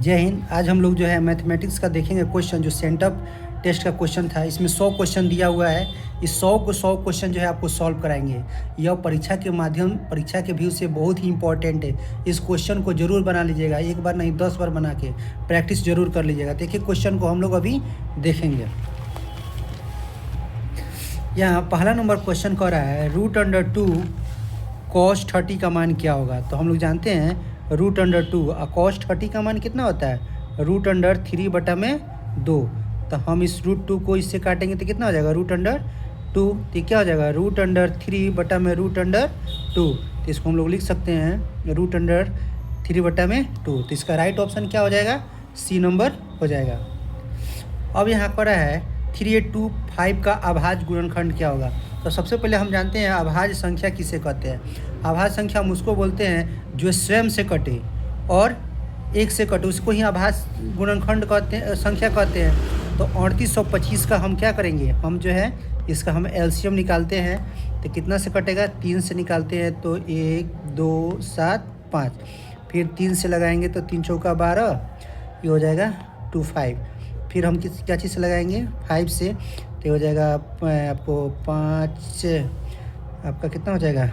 जय हिंद। आज हम लोग जो है मैथमेटिक्स का देखेंगे क्वेश्चन, जो सेंटअप टेस्ट का क्वेश्चन था। इसमें 100 क्वेश्चन दिया हुआ है। इस 100 क्वेश्चन जो है आपको सॉल्व कराएंगे। यह परीक्षा के व्यू से बहुत ही इंपॉर्टेंट है। इस क्वेश्चन को जरूर बना लीजिएगा, एक बार नहीं 10 बार बना के प्रैक्टिस जरूर कर लीजिएगा। देखिए क्वेश्चन को हम लोग अभी देखेंगे। यहाँ पहला नंबर क्वेश्चन कह रहा है √2 cos 30 का मान क्या होगा। तो हम लोग जानते हैं √2 और cos 30 का मान कितना होता है, √3/2। तो हम इस √2 को इससे काटेंगे तो कितना हो जाएगा, √2। तो क्या हो जाएगा, √3/√2। तो इसको हम लोग लिख सकते हैं √3/2। तो इसका राइट ऑप्शन क्या हो जाएगा, सी नंबर हो जाएगा। अब यहाँ पर है 3825 का अभाज्य गुणनखंड क्या होगा। तो सबसे पहले हम जानते हैं अभाज्य संख्या किसे कहते हैं। अभाज्य संख्या हम उसको बोलते हैं जो स्वयं से कटे और एक से कटे, उसको ही अभाज्य गुणनखंड कहते हैं, संख्या कहते हैं। तो 3825 का हम क्या करेंगे, हम जो है इसका हम एलसीएम निकालते हैं। तो कितना से कटेगा, 3 से निकालते हैं तो 1 2 7 5, फिर 3 से लगाएंगे तो 3 चौका 12, ये हो जाएगा 25। फिर हम क्या चीज़ से लगाएंगे, 5 से, तो हो जाएगा आपको 5, आपका कितना हो जाएगा,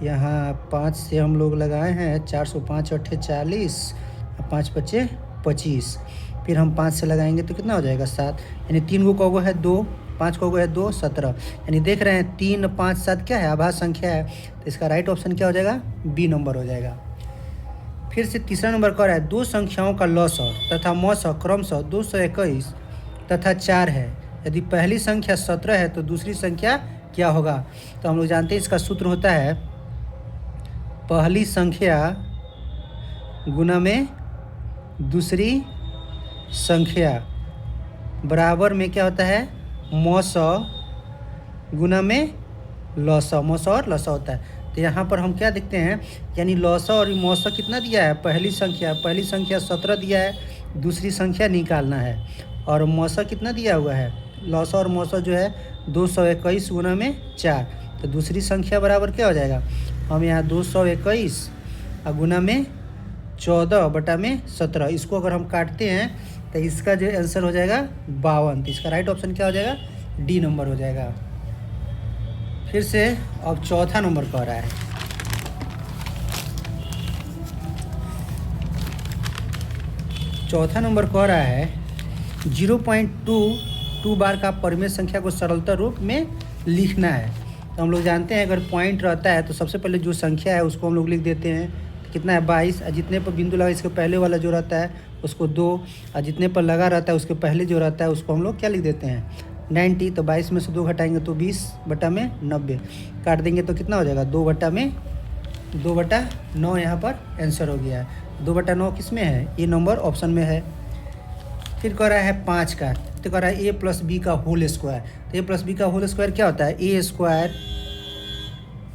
यहाँ 5 से हम लोग लगाए हैं 405 8 40, 5 5 25। फिर हम 5 से लगाएंगे तो कितना हो जाएगा 7, यानी 3 को कहोगे है 2, 5 को है 2, 17। यानी देख रहे हैं 3 5 7 क्या है, अभाज्य संख्या है। तो इसका राइट ऑप्शन क्या हो जाएगा, बी नंबर हो जाएगा। फिर से तीसरा नंबर कह रहा है दो संख्याओं का लॉसअ तथा मॉसअ क्रमशः 221 तथा 4 है। यदि पहली संख्या 17 है तो दूसरी संख्या क्या होगा। तो हम लोग जानते हैं इसका सूत्र होता है पहली संख्या गुना में दूसरी संख्या बराबर में क्या होता है, मॉसअ गुना में लॉसअ। मॉसअ और लॉसअ होता है। तो यहाँ पर हम क्या देखते हैं, यानी लॉसअ और मॉसअ कितना दिया है, पहली संख्या 17 दिया है, दूसरी संख्या निकालना है। और मॉसअ कितना दिया हुआ है, लॉसअ और मॉसअ जो है 221 गुना में 4। तो दूसरी संख्या बराबर क्या हो जाएगा, हम यहाँ 221 गुना में 14/17, इसको अगर हम काटते हैं तो इसका जो आंसर हो जाएगा 52। तो इसका राइट ऑप्शन क्या हो जाएगा, डी नंबर हो जाएगा। फिर से अब चौथा नंबर कह रहा है कह रहा है 0.22 बार का परिमेय संख्या को सरलता रूप में लिखना है। तो हम लोग जानते हैं अगर पॉइंट रहता है तो सबसे पहले जो संख्या है उसको हम लोग लिख देते हैं, कितना है 22, और जितने पर बिंदु लगा इसके पहले वाला जो रहता है उसको 2, और जितने पर लगा रहता है उसके पहले जो रहता है उसको हम लोग क्या लिख देते हैं 90। तो 22 में से 2 घटाएंगे तो 20/90, काट देंगे तो कितना हो जाएगा 2/9। यहाँ पर आंसर हो गया है। 2/9 किस में है, ये नंबर ऑप्शन में है। फिर कह रहा है 5 का, तो कह रहा है a + b का होल स्क्वायर। तो a + b का होल स्क्वायर क्या होता है, a²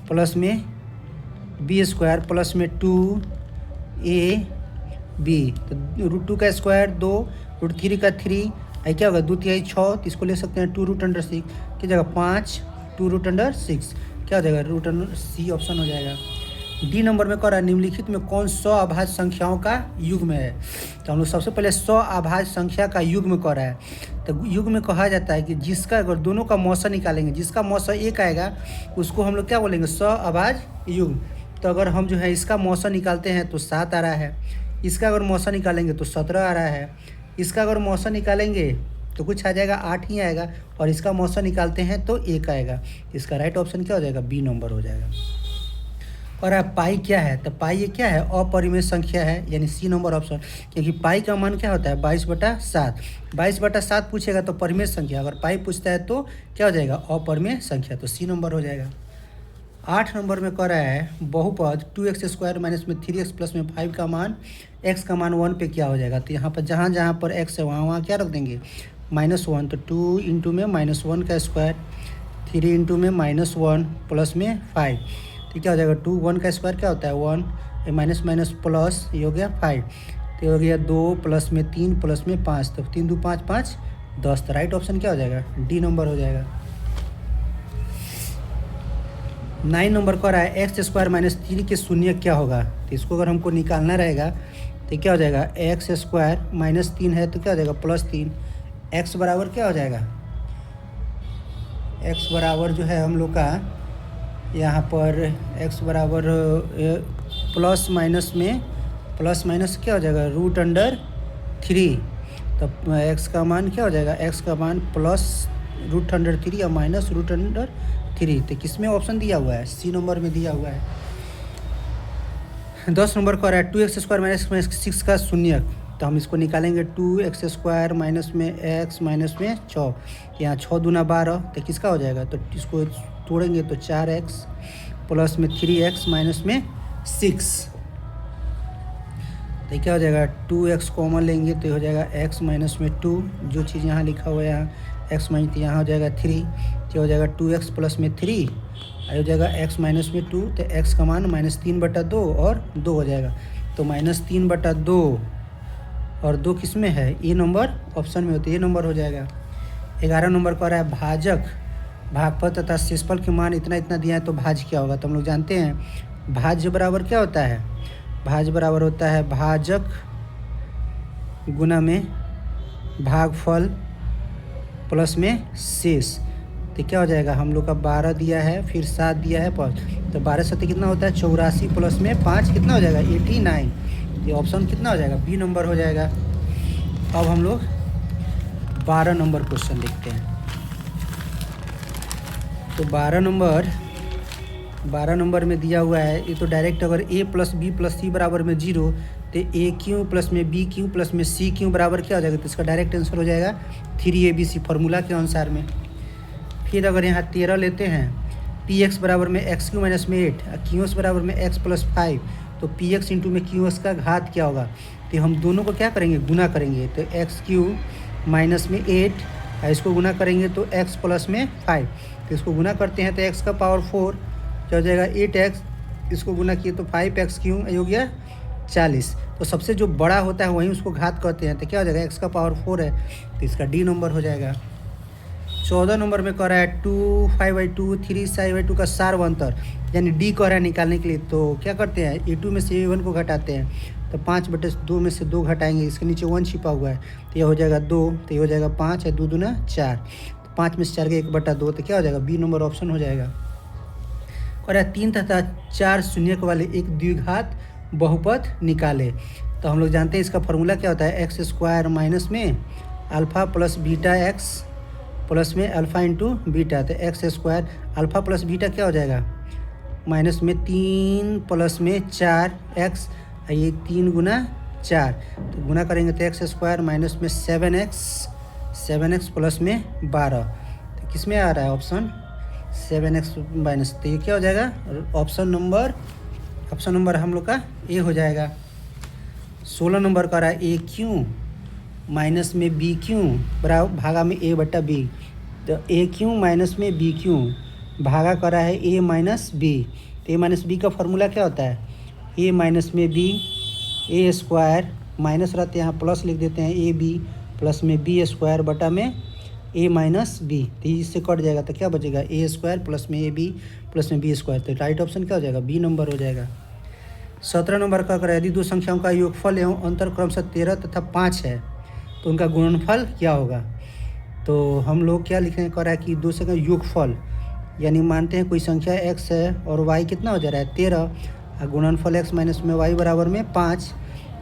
प्लस में b² प्लस में 2ab। तो √2 का स्क्वायर 2, √3 का 3, क्या होगा 2 3 6, तो इसको ले सकते हैं 2√6 की जगह 5 2√6, क्या हो जाएगा √c ऑप्शन हो जाएगा। डी नंबर में कह रहा है निम्नलिखित में कौन 100 अभाज्य संख्याओं का युग्म है। तो हम लोग सबसे पहले 100 अभाज्य संख्या का युग्म कह रहा है। तो युग्म में कहा जाता है कि जिसका अगर दोनों का मॉसअ निकालेंगे, जिसका मॉसअ 1 आएगा उसको हम लोग क्या बोलेंगे 100 अभाज्य युग्म। तो अगर हम जो है इसका मॉसअ निकालते हैं तो 7 आ रहा है, इसका अगर मॉसअ निकालेंगे तो 17 आ रहा है, इसका अगर मॉसअ निकालेंगे तो कुछ आ जाएगा 8 ही आएगा, और इसका मॉसअ निकालते हैं तो 1 आएगा। इसका राइट ऑप्शन क्या हो जाएगा, बी नंबर हो जाएगा। और अब पाई क्या है, तो पाई ये क्या है, अपरिमेय संख्या है, यानी सी नंबर ऑप्शन। क्योंकि पाई का मान क्या होता है 22/7। 22/7 पूछेगा तो परिमेय संख्या, अगर पाई पूछता है तो क्या हो जाएगा अपरिमेय संख्या, तो सी नंबर हो जाएगा। 8 नंबर में कह रहा है बहुपद 2x² - 3x + 5 का मान x का मान 1 पे क्या हो जाएगा। तो यहाँ पर जहाँ पर x है वहाँ क्या रख देंगे -1। तो 2 × में -1 का स्क्वायर, 3 × में -1 प्लस में 5, तो क्या हो जाएगा 2, 1 का स्क्वायर क्या होता है 1, माइनस माइनस प्लस, ये हो गया 5, तो ये हो गया 2 प्लस में 3 प्लस में 5, तो 3 2 5 5 10। तो राइट ऑप्शन क्या हो जाएगा, डी नंबर हो जाएगा। 9 नंबर कह रहा है x² - 3 के शून्य क्या होगा। तो इसको अगर हमको निकालना रहेगा तो क्या हो जाएगा एक्स स्क्वायर माइनस 3 है तो क्या हो जाएगा +3। एक्स बराबर क्या हो जाएगा, एक्स बराबर जो है हम लोग का यहाँ पर एक्स बराबर प्लस माइनस क्या हो जाएगा √3। तो एक्स का मान क्या हो जाएगा, एक्स का मान +√3 या -√3। तो किस में ऑप्शन दिया हुआ है, सी नंबर में दिया हुआ है। 10 नंबर का रहा है 2x² माइनस 6 का शून्य। तो हम इसको निकालेंगे 2x² माइनस में x माइनस में 6, यहाँ 6 दूना 12, तो किसका हो जाएगा, तो इसको तोड़ेंगे तो 4x प्लस में 3x माइनस में 6। तो क्या हो जाएगा 2x कॉमन लेंगे तो हो जाएगा x माइनस में 2, जो चीज़ यहाँ लिखा हुआ है यहाँ x माइनस, यहाँ हो जाएगा 3, तो हो जाएगा 2x प्लस में 3 हो जाएगा x माइनस में 2, तो x का मान -3/2 और 2 हो जाएगा। तो -3/2 और 2 किस में है, ए नंबर ऑप्शन में होते, ए नंबर हो जाएगा। 11 नंबर का रहा है भाजक, भागफल तथा शेषफल के मान इतना इतना दिया है तो भाज्य क्या होगा। तो हम लोग जानते हैं भाज्य बराबर क्या होता है, भाज्य बराबर होता है भाजक गुना में भागफल प्लस में शेष। तो क्या हो जाएगा, हम लोग का 12 दिया है, फिर 7 दिया है 5, तो 12 7 कितना होता है 84 प्लस में 5 कितना हो जाएगा 89। ये ऑप्शन कितना हो जाएगा, बी नंबर हो जाएगा। अब हम लोग 12 नंबर क्वेश्चन देखते हैं। तो 12 नंबर में दिया हुआ है, ये तो डायरेक्ट अगर a प्लस बी प्लस सी बराबर में 0 तो ए क्यू प्लस में बी क्यू प्लस में सी क्यू बराबर क्या हो जाएगा, तो इसका डायरेक्ट आंसर हो जाएगा 3abc फार्मूला के अनुसार में। फिर अगर यहाँ 13 लेते हैं, पी एक्स बराबर में एक्स क्यू माइनस में 8, क्यू एस बराबर में एक्स प्लस 5, तो पी एक्स इंटू में क्यू एस का घात क्या होगा। तो हम दोनों को क्या करेंगे, गुना करेंगे। तो एक्स क्यू माइनस में 8, इसको गुना करेंगे तो एक्स प्लस में 5, तो इसको गुना करते हैं तो एक्स का पावर 4 क्या हो जाएगा 8x, इसको गुना किए तो 5x क्यू हो गया 40। तो सबसे जो बड़ा होता है वहीं उसको घात कहते हैं, तो क्या हो जाएगा एक्स का पावर 4 है, तो इसका डी नंबर हो जाएगा। 14 नंबर में कह रहा है 2π/2 3π/2 का सार्वंतर, यानी डी कह रहा है निकालने के लिए। तो क्या करते हैं a2 में से a1 को घटाते हैं, तो 5/2 में से 2 घटाएंगे, इसके नीचे 1 छिपा हुआ है, तो यह हो जाएगा 2, तो ये हो जाएगा 5 है 2 दूना 4, तो 5 में से 4 का 1/2, तो क्या हो जाएगा बी नंबर ऑप्शन हो जाएगा। और 3 तथा 4 शून्य वाले एक द्विघात बहुपद निकाले। तो हम लोग जानते हैं इसका फार्मूला क्या होता है, x² माइनस में alpha plus beta x plus में अल्फ़ा इंटू बीटा, तो x² अल्फ़ा प्लस बीटा क्या हो जाएगा माइनस में 3 प्लस में 4x, ये 3 गुना 4, तो गुना करेंगे तो x² माइनस में 7x प्लस में 12, तो किस में आ रहा है ऑप्शन 7x माइनस, तो ये क्या हो जाएगा ऑप्शन नंबर हम लोग का ए हो जाएगा। 16 नंबर का रहा है ए क्यू माइनस में बी क्यू बराबर भागा में a बटा बी, तो ए क्यू माइनस में बी क्यू भागा कर रहा है a माइनस बी, तो a माइनस बी का फार्मूला क्या होता है a माइनस में b, a² माइनस रहते हैं यहाँ प्लस लिख देते हैं a b प्लस में b² बटा में a माइनस बी, तो इससे कट जाएगा तो क्या बचेगा a² प्लस में a b प्लस में b², तो राइट ऑप्शन क्या हो जाएगा बी नंबर हो जाएगा। 17 नंबर का अगर यदि दो संख्याओं का योगफल एवं अंतर क्रमशः 13 तथा 5 है तो उनका गुणनफल क्या होगा। तो हम लोग क्या लिखने कर रहा है कि दो संख्या योगफल, यानी मानते हैं कोई संख्या x है और y कितना हो जा रहा है 13, और गुणनफल x माइनस में y बराबर में 5,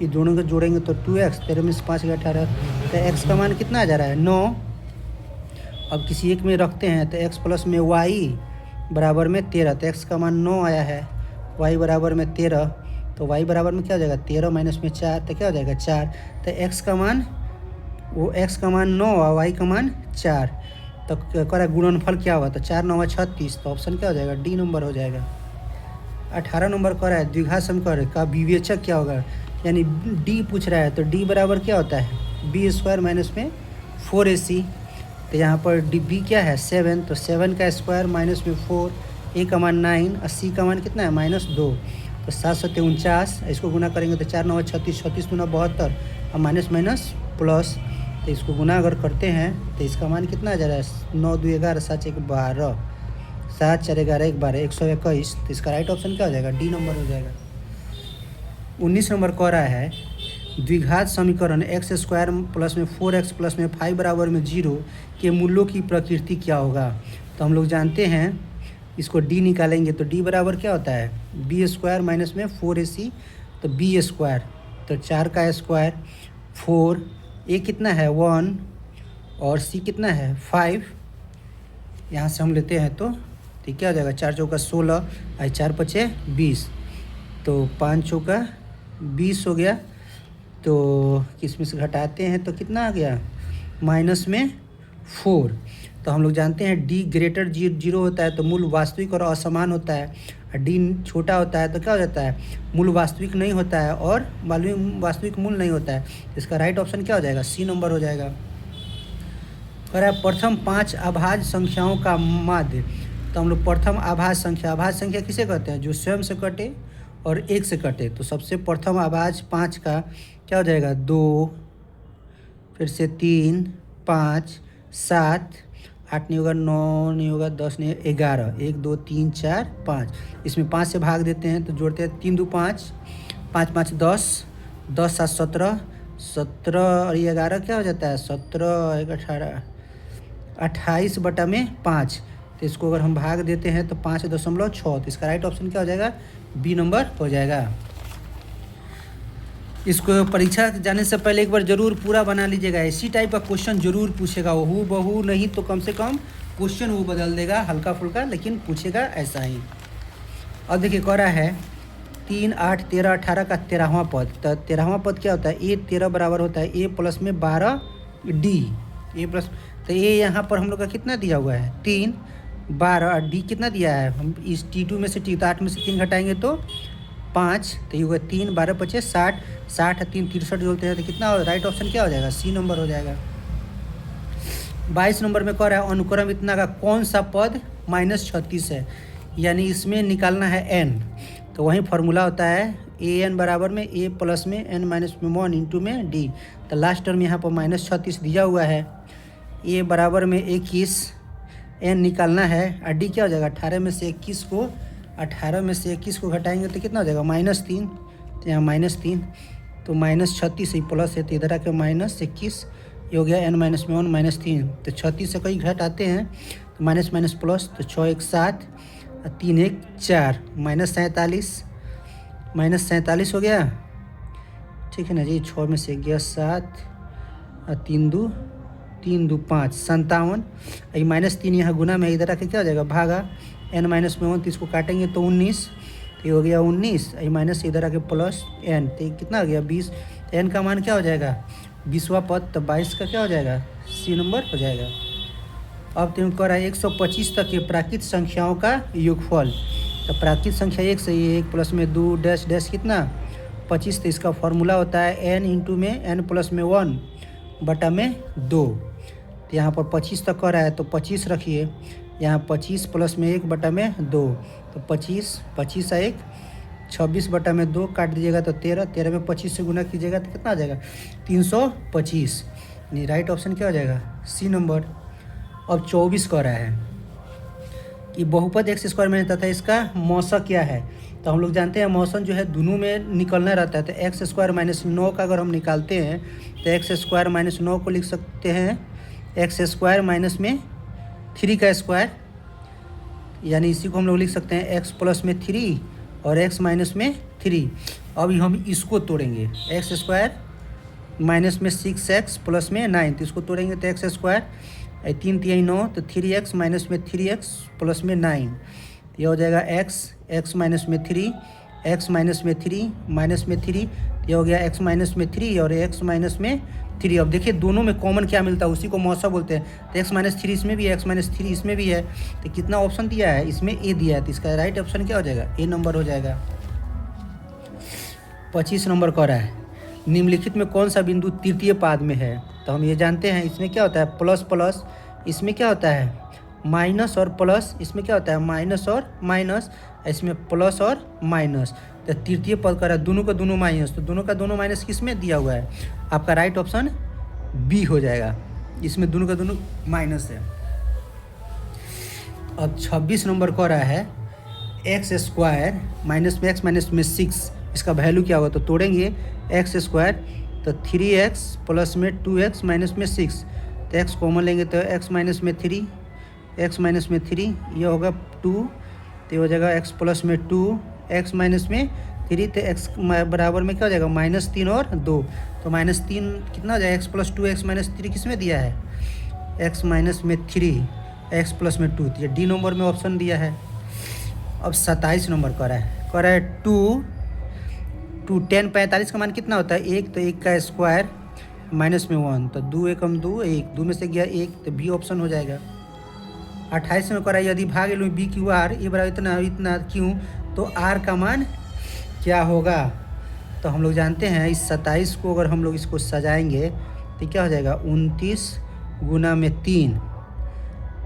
ये दोनों को जोड़ेंगे तो 2x, 13 में से 5 का 18, तो x का मान कितना आ जा रहा है 9। अब किसी एक में रखते हैं तो x प्लस में y बराबर में 13, तो x का मान 9 आया है, y बराबर में 13, तो y बराबर में क्या हो जाएगा 13 माइनस में 4, तो क्या हो जाएगा 4, तो x का मान 9 और y का मान 4, तो कह रहा गुणनफल क्या हुआ, तो 4 9 36, तो ऑप्शन क्या हो जाएगा डी नंबर हो जाएगा। 18 नंबर कह रहा है द्विघात समीकरण का विवेचक क्या होगा, यानी डी पूछ रहा है, तो डी बराबर क्या होता है b² माइनस में 4ac, तो यहाँ पर डी बी क्या है 7, तो 7 का स्क्वायर माइनस में 4, ए का मान 9 और सी का मान कितना है -2, तो 7 7 49, इसको गुना करेंगे तो 4 9 36, 36 दूना 72 और माइनस माइनस प्लस, तो इसको गुना अगर करते हैं तो इसका मान कितना आ जा रहा है 9 2 11 7 1 12, 7 4 11 1 12 121, तो इसका राइट ऑप्शन क्या हो जाएगा डी नंबर हो जाएगा। 19 नंबर कह रहा है द्विघात समीकरण एक्स स्क्वायर प्लस में 4x प्लस में 5 बराबर में 0 के मूल्यों की प्रकृति क्या होगा। तो हम लोग जानते हैं, इसको d निकालेंगे तो d बराबर क्या होता है, बी स्क्वायर माइनस में 4ac, तो बी स्क्वायर, तो 4 का स्क्वायर 4, a कितना है 1 और c कितना है 5, यहाँ से हम लेते हैं तो क्या हो जाएगा, 4 चौका 16 और 4 पचे 20, तो 5 चौका 20 हो गया। तो किस में से घटाते हैं तो कितना आ गया, माइनस में 4। तो हम लोग जानते हैं d ग्रेटर 0 होता है तो मूल वास्तविक और असमान होता है, और d छोटा होता है तो क्या हो जाता है, मूल वास्तविक नहीं होता है और वास्तविक मूल नहीं होता है। इसका राइट ऑप्शन क्या हो जाएगा, सी नंबर हो जाएगा। और प्रथम 5 अभाज्य संख्याओं का माध्य। तो हम लोग प्रथम अभाज्य संख्या किसे कहते हैं, जो स्वयं से कटे और 1 से कटे। तो सबसे प्रथम अभाज्य 5 का क्या हो जाएगा, 2, फिर से 3, 5, 7, 8 नहीं होगा, 9 नहीं होगा, 10 नहीं, 11, 1 2 3 4 5। इसमें 5 से भाग देते हैं तो जोड़ते हैं, 3 2 5, 5 5 10, 10 7 17, 17 और ये 11 क्या हो जाता है, 17 1 18, 28 बटा में 5। तो इसको अगर हम भाग देते हैं तो 5.6, तो इसका राइट ऑप्शन क्या हो जाएगा, बी नंबर हो जाएगा। इसको परीक्षा जाने से पहले एक बार ज़रूर पूरा बना लीजिएगा, इसी टाइप का क्वेश्चन जरूर पूछेगा, वो बहू नहीं तो कम से कम क्वेश्चन वो बदल देगा हल्का फुल्का, लेकिन पूछेगा ऐसा ही। अब देखिए कह रहा है 3 8 13 18 का 13वां पद। तो 13वां पद क्या होता है, ए 13 बराबर होता है a प्लस में 12 d, a प्लस, तो a यहाँ पर हम लोग का कितना दिया हुआ है 3, 12 और d कितना दिया है, हम इस T2 में से T, तो 8 में से 3 घटाएंगे तो 5, तो ये होगा 3 12 25 60, 60 3 63 जोड़ते हैं तो कितना हो, राइट ऑप्शन क्या हो जाएगा, सी नंबर हो जाएगा। 22 नंबर में कह रहा है अनुक्रम इतना का कौन सा पद -36 है, यानी इसमें निकालना है n। तो वही फार्मूला होता है an बराबर में a प्लस में n माइनस में 1 इंटू में d। तो लास्ट टर्म यहाँ पर -36 दिया हुआ है, a बराबर में 21, n निकालना है, और d क्या हो जाएगा, 18 में से 21 को घटाएंगे तो कितना हो जाएगा, -3, तो यहाँ -3, तो -36 ही प्लस है तो इधर आके -21, ये हो गया n माइनस में 1 -3, तो 36 से कई घटाते हैं तो माइनस माइनस प्लस, तो 6 1 7 और 3 1 4, -47 हो गया, ठीक है ना जी। 6 में से गया 7 और 3 2 5, 57, ये -3 यहाँ गुना में इधर आके क्या हो जाएगा, भागा n माइनस में 1, तो इसको काटेंगे तो 19, तो ये हो गया 19, ये माइनस इधर आके प्लस n, तो कितना हो गया 20, n का मान क्या हो जाएगा 20वां पद, तो 22 का क्या हो जाएगा, सी नंबर हो जाएगा। अब तुम कह रहा है 125 तक के प्राकृत संख्याओं का योगफल। तो प्राकृत संख्या 1 से ये 1 प्लस में 2 डैश डैश कितना 25, तो इसका फॉर्मूला होता है n इंटू में n प्लस में 1 बटा में 2। तो यहाँ पर 25 तक कह रहा है तो 25 रखिए, यहाँ 25 प्लस में 1 बटा में 2, तो 25 1 26 बटा में 2 काट दीजिएगा तो 13 में 25 से गुना कीजिएगा तो कितना आ जाएगा 325, यानी राइट ऑप्शन क्या हो जाएगा, सी नंबर। अब 24 कह रहा है कि बहुपद एक्स स्क्वायर में तथा इसका मौसक क्या है। तो हम लोग जानते हैं मौसम जो है दोनों में निकलना रहता है, तो एक्स स्क्वायर माइनस 9 का अगर हम निकालते हैं तो एक्स स्क्वायर माइनस 9 को लिख सकते हैं एक्स स्क्वायर माइनस में 3 का स्क्वायर, यानी इसी को हम लोग लिख सकते हैं एक्स प्लस में 3 और एक्स माइनस में 3। अभी हम इसको तोड़ेंगे, एक्स स्क्वायर माइनस में 6x प्लस में 9, तो इसको तोड़ेंगे तो एक्स स्क्वायर 3 3 9, तो 3x माइनस में 3x प्लस में 9, ये हो जाएगा x माइनस में 3, x माइनस में 3 माइनस में 3, ये हो गया x माइनस में 3 और x माइनस में 3। अब देखिए दोनों में कॉमन क्या मिलता है, उसी को मौसा बोलते हैं। तो x माइनस 3 इसमें भी है, x माइनस 3 इसमें भी है, तो कितना ऑप्शन दिया है, इसमें a दिया है, तो इसका राइट ऑप्शन क्या हो जाएगा, a नंबर हो जाएगा। 25 नंबर कह रहा है निम्नलिखित में कौन सा बिंदु तृतीय पाद में है। तो हम ये जानते हैं इसमें क्या होता है प्लस प्लस, इसमें क्या होता है माइनस और प्लस, इसमें क्या होता है माइनस और माइनस, इसमें प्लस और माइनस। तो तृतीय पद का दोनों का दोनों माइनस, तो दोनों का दोनों माइनस किस में दिया हुआ है, आपका राइट ऑप्शन बी हो जाएगा, इसमें दोनों का दोनों माइनस है। अब 26 नंबर कह रहा है एक्स स्क्वायर माइनस में एक्स माइनस में 6, इसका वैल्यू क्या होगा। तो तोड़ेंगे एक्स स्क्वायर तो 3x प्लस में 2x माइनस में 6, तो x कॉमन लेंगे तो x माइनस में 3, x माइनस में 3 ये होगा 2, तो ये हो जाएगा x प्लस में 2, x माइनस में 3, तो x बराबर में क्या हो जाएगा -3 और 2, तो -3 कितना हो जाएगा x प्लस 2 x माइनस 3 किस में दिया है x माइनस में 3 x प्लस में 2, तो ये डी नंबर में ऑप्शन दिया है। अब 27 नंबर कर रहा है 2 10 45 का मान कितना होता है 1, तो 1 का स्क्वायर माइनस में 1, तो 2 1 2 1, 2 में से गया 1, तो बी ऑप्शन हो जाएगा। 28 में करा यदि भाग लूँ बी क्यू आर ये बराबर इतना इतना क्यों, तो आर का मान क्या होगा, तो हम लोग जानते हैं इस 27 को अगर हम लोग इसको सजाएंगे तो क्या हो जाएगा 29 गुना में 3,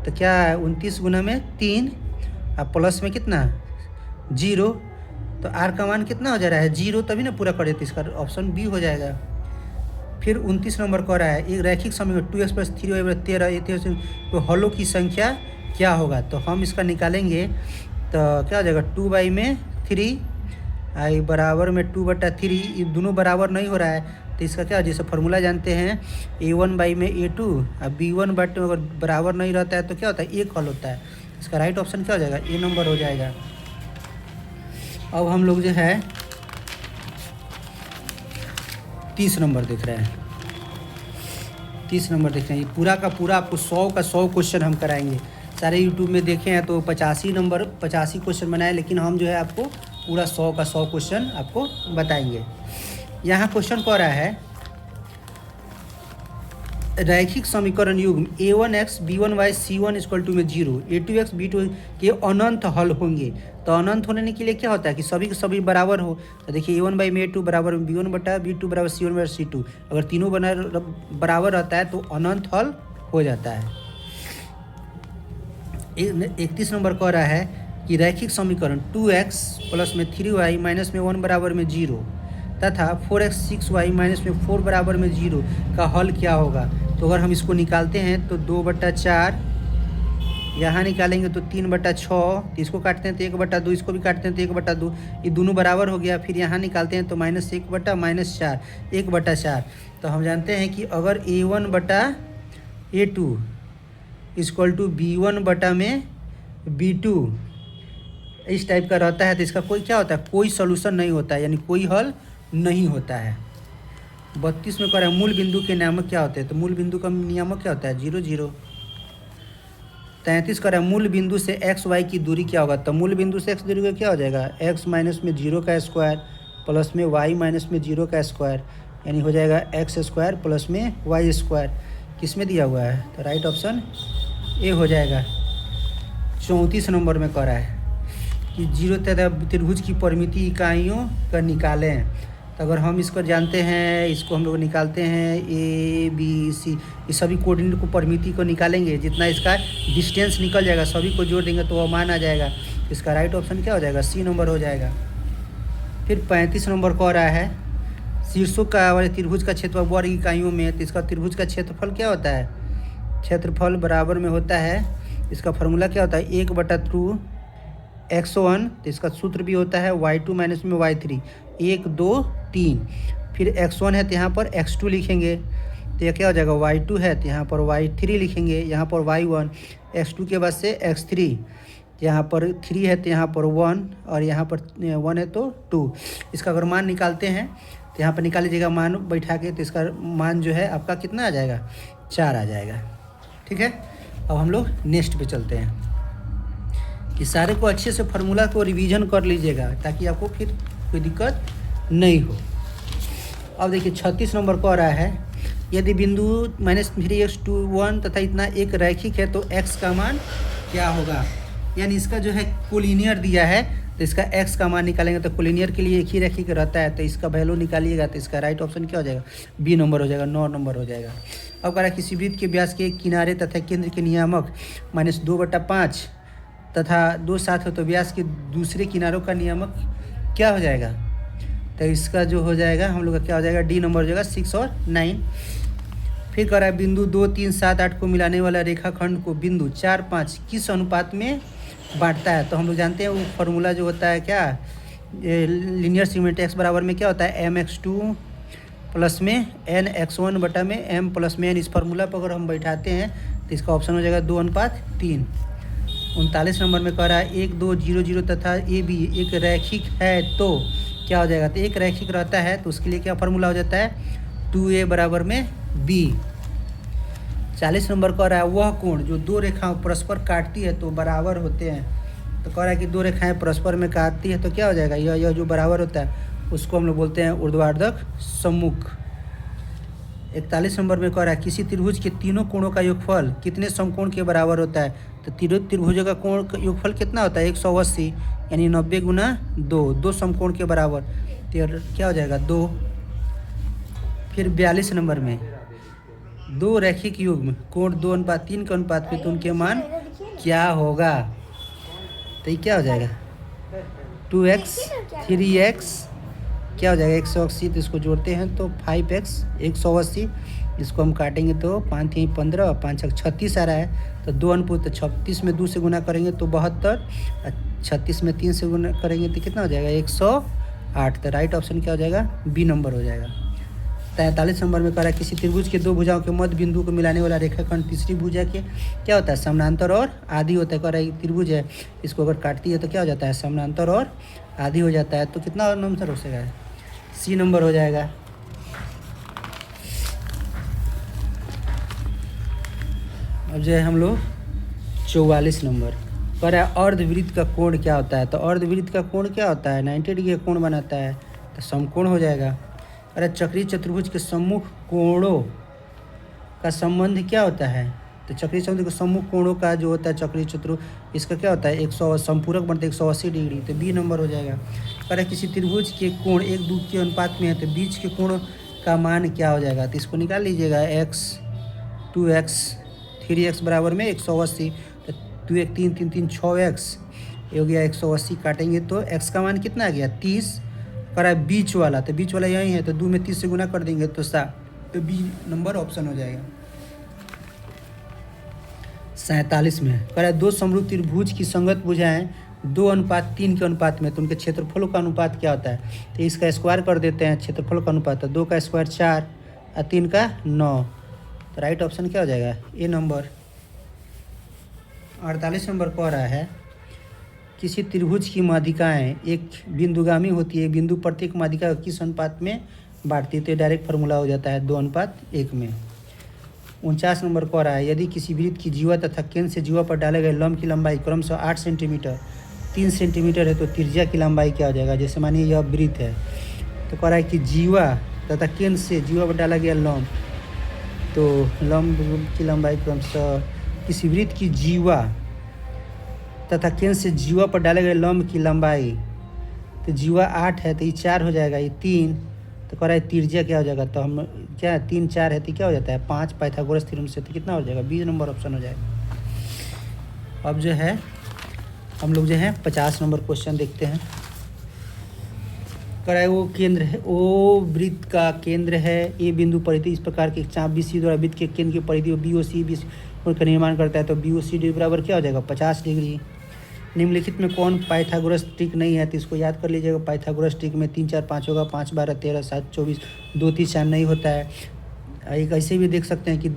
तो क्या है 29 गुना में 3 और प्लस में कितना 0, तो आर का मान कितना हो जा रहा है 0, तभी ना पूरा करे, तो इसका ऑप्शन बी हो जाएगा। फिर 29 नंबर कह रहा है एक रैखिक समीकरण 2x प्लस 3y 13 तो हलों की संख्या क्या होगा, तो हम इसका निकालेंगे तो क्या हो जाएगा 2y में 3 आई बराबर में 2/3, ये दोनों बराबर नहीं हो रहा है, तो इसका क्या जैसे फार्मूला जानते हैं a1 में a2 और b1 बट अगर बराबर नहीं रहता है तो क्या होता है एक हल होता है, इसका राइट ऑप्शन क्या हो जाएगा ए नंबर हो जाएगा। अब हम लोग जो है 30 नंबर देख रहे हैं, 30 नंबर देख रहे हैं, ये पूरा का पूरा आपको 100 का 100 क्वेश्चन हम कराएंगे। सारे यूट्यूब में देखे हैं तो 85 क्वेश्चन बनाए, लेकिन हम जो है आपको पूरा 100 का 100 क्वेश्चन आपको बताएंगे। यहाँ क्वेश्चन कह रहा है रैखिक समीकरण युग्म a1x b1y c1 equal to में 0 a2x b2 के अनंत हल होंगे, तो अनंत होने के लिए क्या होता है कि सभी के सभी बराबर हो, तो देखिए a1 में a2 बराबर में b1 बटा b2 बराबर c1 बराबर c2, अगर तीनों बराबर रहता है तो अनंत हल हो जाता है। 31 नंबर कह रहा है कि रैखिक समीकरण 2x प्लस में 3y माइनस में 1 बराबर में 0 तथा 4x 6y माइनस में 4 बराबर में 0 का हल क्या होगा, तो अगर हम इसको निकालते हैं तो 2/4, यहाँ निकालेंगे तो 3/6, तो इसको काटते हैं तो 1/2, इसको भी काटते हैं तो 1/2, ये दोनों बराबर हो गया। फिर यहाँ निकालते हैं तो -1/-4 1/4, तो हम जानते हैं कि अगर a1/a2 इक्वल टू b1/b2 इस टाइप का रहता है तो इसका कोई क्या होता है कोई सोल्यूशन नहीं होता है, यानी कोई हल नहीं होता है। 32 में कह रहा है मूल बिंदु के नियामक क्या होते हैं, तो मूल बिंदु का नियामक क्या होता है 0 0। 33 कह रहा है मूल बिंदु से एक्स वाई की दूरी क्या होगा, तो मूल बिंदु से एक्स दूरी का क्या हो जाएगा x माइनस में 0 का स्क्वायर प्लस में y माइनस में 0 का स्क्वायर, यानी हो जाएगा x स्क्वायर प्लस में y स्क्वायर, किस में दिया हुआ है, तो राइट ऑप्शन ए हो जाएगा। 34 नंबर में कह रहा है कि 0 तथा त्रिभुज की परिमिति इकाइयों का निकालें, तो अगर हम इसको जानते हैं इसको हम लोग निकालते हैं ए बी सी, ये सभी कोऑर्डिनेट को परिमिति को निकालेंगे, जितना इसका डिस्टेंस निकल जाएगा सभी को जोड़ देंगे तो वह मान आ जाएगा, इसका राइट ऑप्शन क्या हो जाएगा सी नंबर हो जाएगा। फिर 35 नंबर कह रहा है शीर्षों का वाले त्रिभुज का क्षेत्रफल वर्ग इकाइयों में, तो इसका त्रिभुज का क्षेत्रफल क्या होता है, क्षेत्रफल बराबर में होता है, इसका फार्मूला क्या होता है 1/2 x1, तो इसका सूत्र भी होता है y2 माइनस में y3 1 2 3, फिर x1 है तो यहाँ पर x2 लिखेंगे, तो यह क्या हो जाएगा y2 है तो यहाँ पर y3 लिखेंगे, यहाँ पर y1, x2 के बाद से x3, यहाँ पर 3 है तो यहाँ पर 1 और यहाँ पर 1 है तो 2, इसका अगर मान निकालते हैं तो यहाँ पर निकाल लीजिएगा मान बैठा के, तो इसका मान जो है आपका कितना आ जाएगा 4 आ जाएगा। ठीक है, अब हम लोग नेक्स्ट पे चलते हैं। इस सारे को अच्छे से फार्मूला को रिवीजन कर लीजिएगा ताकि आपको फिर कोई दिक्कत नहीं हो। अब देखिए 36 नंबर को आ रहा है यदि बिंदु -3x 2 1 तथा इतना एक रैखिक है तो x का मान क्या होगा, यानी इसका जो है कोलिनियर दिया है तो इसका x का मान निकालेंगे, तो कोलिनियर के लिए एक ही रैखिक रहता है तो इसका वैल्यू निकालिएगा, तो इसका राइट ऑप्शन क्या हो जाएगा बी नंबर हो जाएगा, 9 नंबर हो जाएगा। अब कह रहा है किसी वृत्त के व्यास के किनारे तथा केंद्र के नियामक -2/5 तथा 2 साथ हो तो व्यास के दूसरे किनारों का नियामक क्या हो जाएगा, तो इसका जो हो जाएगा हम लोग का क्या हो जाएगा डी नंबर हो जाएगा 6 और 9। फिर कह रहा है बिंदु 2 3 7 8 को मिलाने वाला रेखाखंड को बिंदु 4 5 किस अनुपात में बांटता है, तो हम लोग जानते हैं वो फार्मूला जो होता है क्या लीनियर सीमेंट x बराबर में क्या होता है mx2 प्लस में एन x1 बटा में एम प्लस में एन, इस फार्मूला पर अगर हम बैठाते हैं तो इसका ऑप्शन हो जाएगा 2:3। 39 नंबर में कह रहा है 1 2 0 0 तथा ए बी एक रैखिक है तो क्या हो जाएगा। तो एक रैखिक रहता है तो उसके लिए क्या फार्मूला हो जाता है 2a बराबर में b। 40 नंबर कह रहा है वह कोण जो दो रेखाओं परस्पर काटती है तो बराबर होते हैं। तो कह रहा है कि दो रेखाएं परस्पर में काटती है तो क्या हो जाएगा, यह जो बराबर होता है उसको हम लोग बोलते हैं ऊर्ध्वाधर सम्मुख। 41 नंबर में कह रहा है किसी त्रिभुज के तीनों कोणों का योगफल कितने समकोण के बराबर होता है। तो तीनों त्रिभुजों का कोण का योगफल कितना होता है 180, यानी 90 गुना 2 समकोण के बराबर। तो क्या हो जाएगा 2। फिर 42 नंबर में दो रैखिक युग्म कोण 2:3 के अनुपात में तो उनके मान क्या होगा। तो ये क्या हो जाएगा 2x 3x क्या हो जाएगा 180, तो इसको जोड़ते हैं तो 5x 180, इसको हम काटेंगे तो 5 3 15 और 5 6 36 आ रहा है। तो 2 अनुपूत 36 में 2 से गुना करेंगे तो 72, 36 में 3 से गुना करेंगे तो कितना हो जाएगा 108। तो राइट ऑप्शन क्या हो जाएगा बी नंबर हो जाएगा। 43 नंबर में कह रहा है किसी त्रिभुज के दो भुजाओं के मध्य बिंदु को मिलाने वाला रेखाखंड तीसरी भुजा के क्या होता है समानांतर और आधी होता है। कह रहा है त्रिभुज है, इसको अगर काटती है तो क्या हो जाता है समानांतर और आधी हो जाता है। तो कितना नंबर हो सकेगा सी नंबर हो जाएगा। अब जो है हम लोग 44 नंबर पर है अर्धवृत्त का कोण क्या होता है। तो अर्धवृत्त का कोण क्या होता है 90 डिग्री का कोण बनाता है, तो समकोण हो जाएगा। अरे चक्रीय चतुर्भुज के सम्मुख कोणों का संबंध क्या होता है। तो चक्रीय चतुर्भुज के सम्मुख कोणों का जो होता है चक्रीय चतुर्भुज इसका क्या होता है 100 संपूरक बनते 180 डिग्री, तो बी नंबर हो जाएगा। अरे किसी त्रिभुज के कोण 1 2 के अनुपात में है तो बीच के कोण का मान क्या हो जाएगा। तो इसको निकाल लीजिएगा x 2x 3x बराबर में 180, तो 2 1 3 3 3 6x हो गया 180, काटेंगे तो x का मान कितना आ गया 30। कह रहा है बीच वाला, तो बीच वाला यही है तो 2 में 30 से गुना कर देंगे तो 7, तो बी नंबर ऑप्शन हो जाएगा। 47 में कह रहा है दो समरूप त्रिभुज की संगत भुजाएं 2:3 के अनुपात में तो उनके क्षेत्रफलों का अनुपात क्या होता है। तो इसका स्क्वायर कर देते हैं क्षेत्रफल का अनुपात, तो 2 का स्क्वायर 4 और 3 का 9, तो राइट ऑप्शन क्या हो जाएगा ए नंबर। 48 नंबर कह रहा है किसी त्रिभुज की माध्यिकाएं एक बिंदुगामी होती है, बिंदु प्रत्येक माध्यिका को किस अनुपात में बांटती है। तो डायरेक्ट फार्मूला हो जाता है 2:1 में। 49 नंबर कह रहा है यदि किसी वृत्त की जीवा तथा केंद्र से जीवा पर डाले गए लंब की लंबाई क्रमशः 8 सेंटीमीटर 3 सेंटीमीटर है तो त्रिज्या की लंबाई क्या हो जाएगा। जैसे मानिए यह वृत्त है तो कह रहा है कि जीवा तथा केंद्र से जीवा पर डाला गया लंब, तो लंब की लंबाई क्रमशः किसी वृत्त की जीवा तथा केंद्र से जीवा पर डाले गए लंब की लंबाई, तो जीवा 8 है तो ये 4 हो जाएगा, ये 3, तो कह रहा है त्रिज्या क्या हो जाएगा। तो हम क्या 3 4 है तो क्या हो जाता है 5 पाइथागोरस थ्योरम से, तो कितना हो जाएगा 20 नंबर ऑप्शन हो जाएगा। अब जो है हम लोग जो है 50 नंबर क्वेश्चन देखते हैं। कह रहा है वो केंद्र है, वो वृत्त का केंद्र है ए बिंदु परिधि इस प्रकार के चाप बी सी द्वारा वृत्त के केंद्र की परिधि बी ओ सी का निर्माण करता है, तो बी ओ सी डी बराबर क्या हो जाएगा 50 डिग्री। निम्नलिखित में कौन पाइथागोरस ट्रिक नहीं है, तो इसको याद कर लीजिएगा। पाइथागोरस ट्रिक में 3 4 5 होगा, 5 12 13 7 24 2 3 4 नहीं होता है। एक ऐसे भी देख सकते हैं कि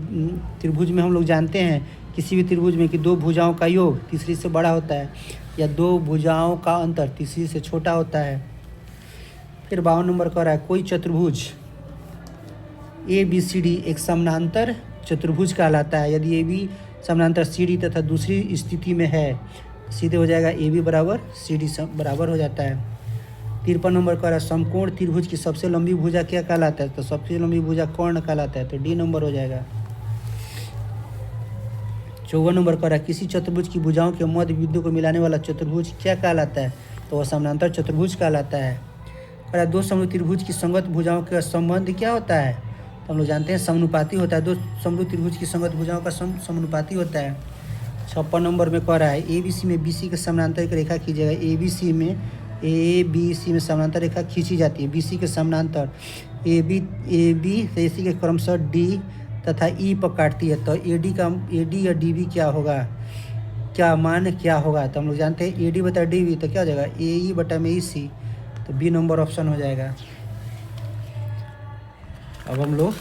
त्रिभुज में हम लोग जानते हैं किसी भी त्रिभुज में कि दो भुजाओं का योग तीसरी से बड़ा होता है या दो भुजाओं का अंतर तीसरी से छोटा होता है। फिर 52 नंबर कह रहा है कोई चतुर्भुज ए बी सी डी एक समानांतर चतुर्भुज कहलाता है यदि ए बी समानांतर सी डी तथा दूसरी स्थिति में है, सीधे हो जाएगा ए बी बराबर सी डी बराबर हो जाता है। 53 नंबर कह रहा है समकोण त्रिभुज की सबसे लंबी भुजा क्या कहलाता है, तो सबसे लंबी भुजा कर्ण कहलाता है, तो डी नंबर हो जाएगा। 54 नंबर कह रहा है किसी चतुर्भुज की भुजाओं के मध्य बिंदु को मिलाने वाला चतुर्भुज क्या कहलाता है, तो वह समानांतर चतुर्भुज कहलाता है। कह रहा है दो समरूप त्रिभुज की संगत भुजाओं का संबंध क्या होता है, तो हम लोग जानते हैं समानुपाती होता है। दो समरूप त्रिभुज की संगत भुजाओं का समानुपाती होता है। 56 नंबर में कह रहा है ए बी सी में बी सी के समानांतर एक रेखा खींचेगा। ए बी सी में समानांतर रेखा खींची जाती है, बी सी के समानांतर ए बी से सी के क्रमशः डी तथा ई पर काटती है, तो ए डी या डी बी क्या होगा, क्या मान क्या होगा। तो हम लोग जानते हैं ए डी बटा डी बी तो क्या हो जाएगा ए ई बटा में ई सी, तो बी नंबर ऑप्शन हो जाएगा। अब हम लोग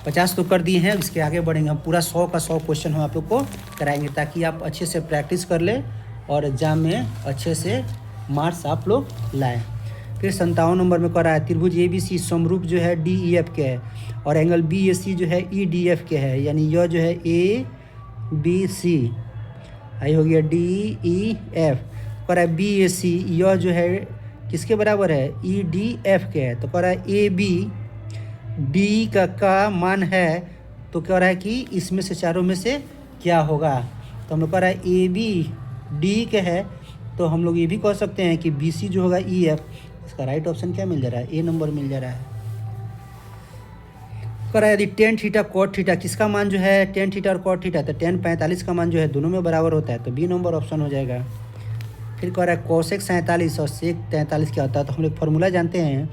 50 तो कर दिए हैं, इसके आगे बढ़ेंगे हम। पूरा 100 का 100 क्वेश्चन हम आप लोग को कराएंगे ताकि आप अच्छे से प्रैक्टिस कर ले और एग्ज़ाम में अच्छे से मार्क्स आप लोग लाएँ। फिर 57 नंबर में कर रहा है त्रिभुज ABC समरूप जो है DEF के है और एंगल BAC जो है EDF के है, यानी यह जो है ABC आई हो गया DEF, कर रहा है BAC यह जो है किसके बराबर है EDF के है। तो कह रहा है AB D का मान है, तो कह रहा है कि इसमें से चारों में से क्या होगा। तो हम लोग कह रहा है AB D के है, तो हम लोग ये भी कह सकते हैं कि BC जो होगा EF। इसका राइट ऑप्शन क्या मिल जा रहा है, ए नंबर मिल जा रहा है। कह रहा है यदि टेन थीटा कॉट थीटा किसका मान जो है टेन थीटा और कॉट थीटा, तो टेन 45 का मान जो है दोनों में बराबर होता है, तो बी नंबर ऑप्शन हो जाएगा। फिर कह रहा है कोसेक 47 और सेक 43 क्या होता है, तो हम लोग फार्मूला जानते हैं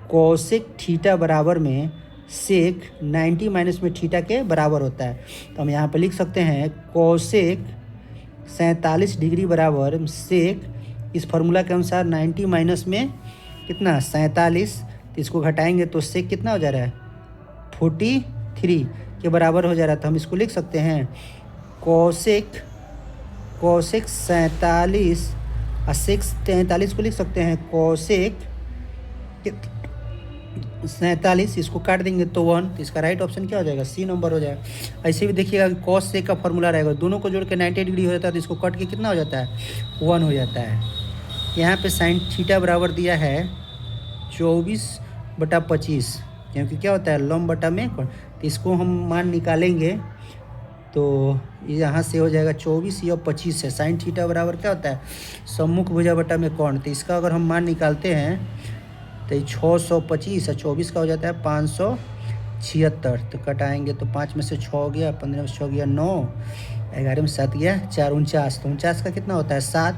कोसेक थीटा बराबर में सेक 90 माइनस में थीटा के बराबर होता है। तो हम यहाँ पर लिख सकते हैं कोसेक 47 डिग्री बराबर सेक, इस फार्मूला के अनुसार 90 माइनस में कितना 47, तो इसको घटाएंगे तो सेक कितना हो जा रहा है 43 के बराबर हो जा रहा है। तो हम इसको लिख सकते हैं कोसेक 47 और सेक 43 को लिख सकते हैं कोसेक 47, इसको काट देंगे तो 1, तो इसका राइट ऑप्शन क्या हो जाएगा सी नंबर हो जाएगा। ऐसे भी देखिएगा कॉस सेक का फॉर्मूला रहेगा, दोनों को जोड़ के 90 डिग्री हो जाता है, तो इसको कट के कितना हो जाता है 1 हो जाता है। यहाँ पे साइन थीटा बराबर दिया है 24/25, क्योंकि क्या होता है लंब बटा में कोण, तो इसको हम मान निकालेंगे तो यहाँ से हो जाएगा 24 या 25 है। साइन थीटा बराबर क्या होता है सम्मुख भुजा बटा में कोण, तो इसका अगर हम मान निकालते हैं तो 625 और 24 का हो जाता है 576, तो कटाएंगे तो 5 में से 6 हो गया, 15 में से 6 गया 9, 11 में 7 गया 4 49, तो 49 का कितना होता है 7,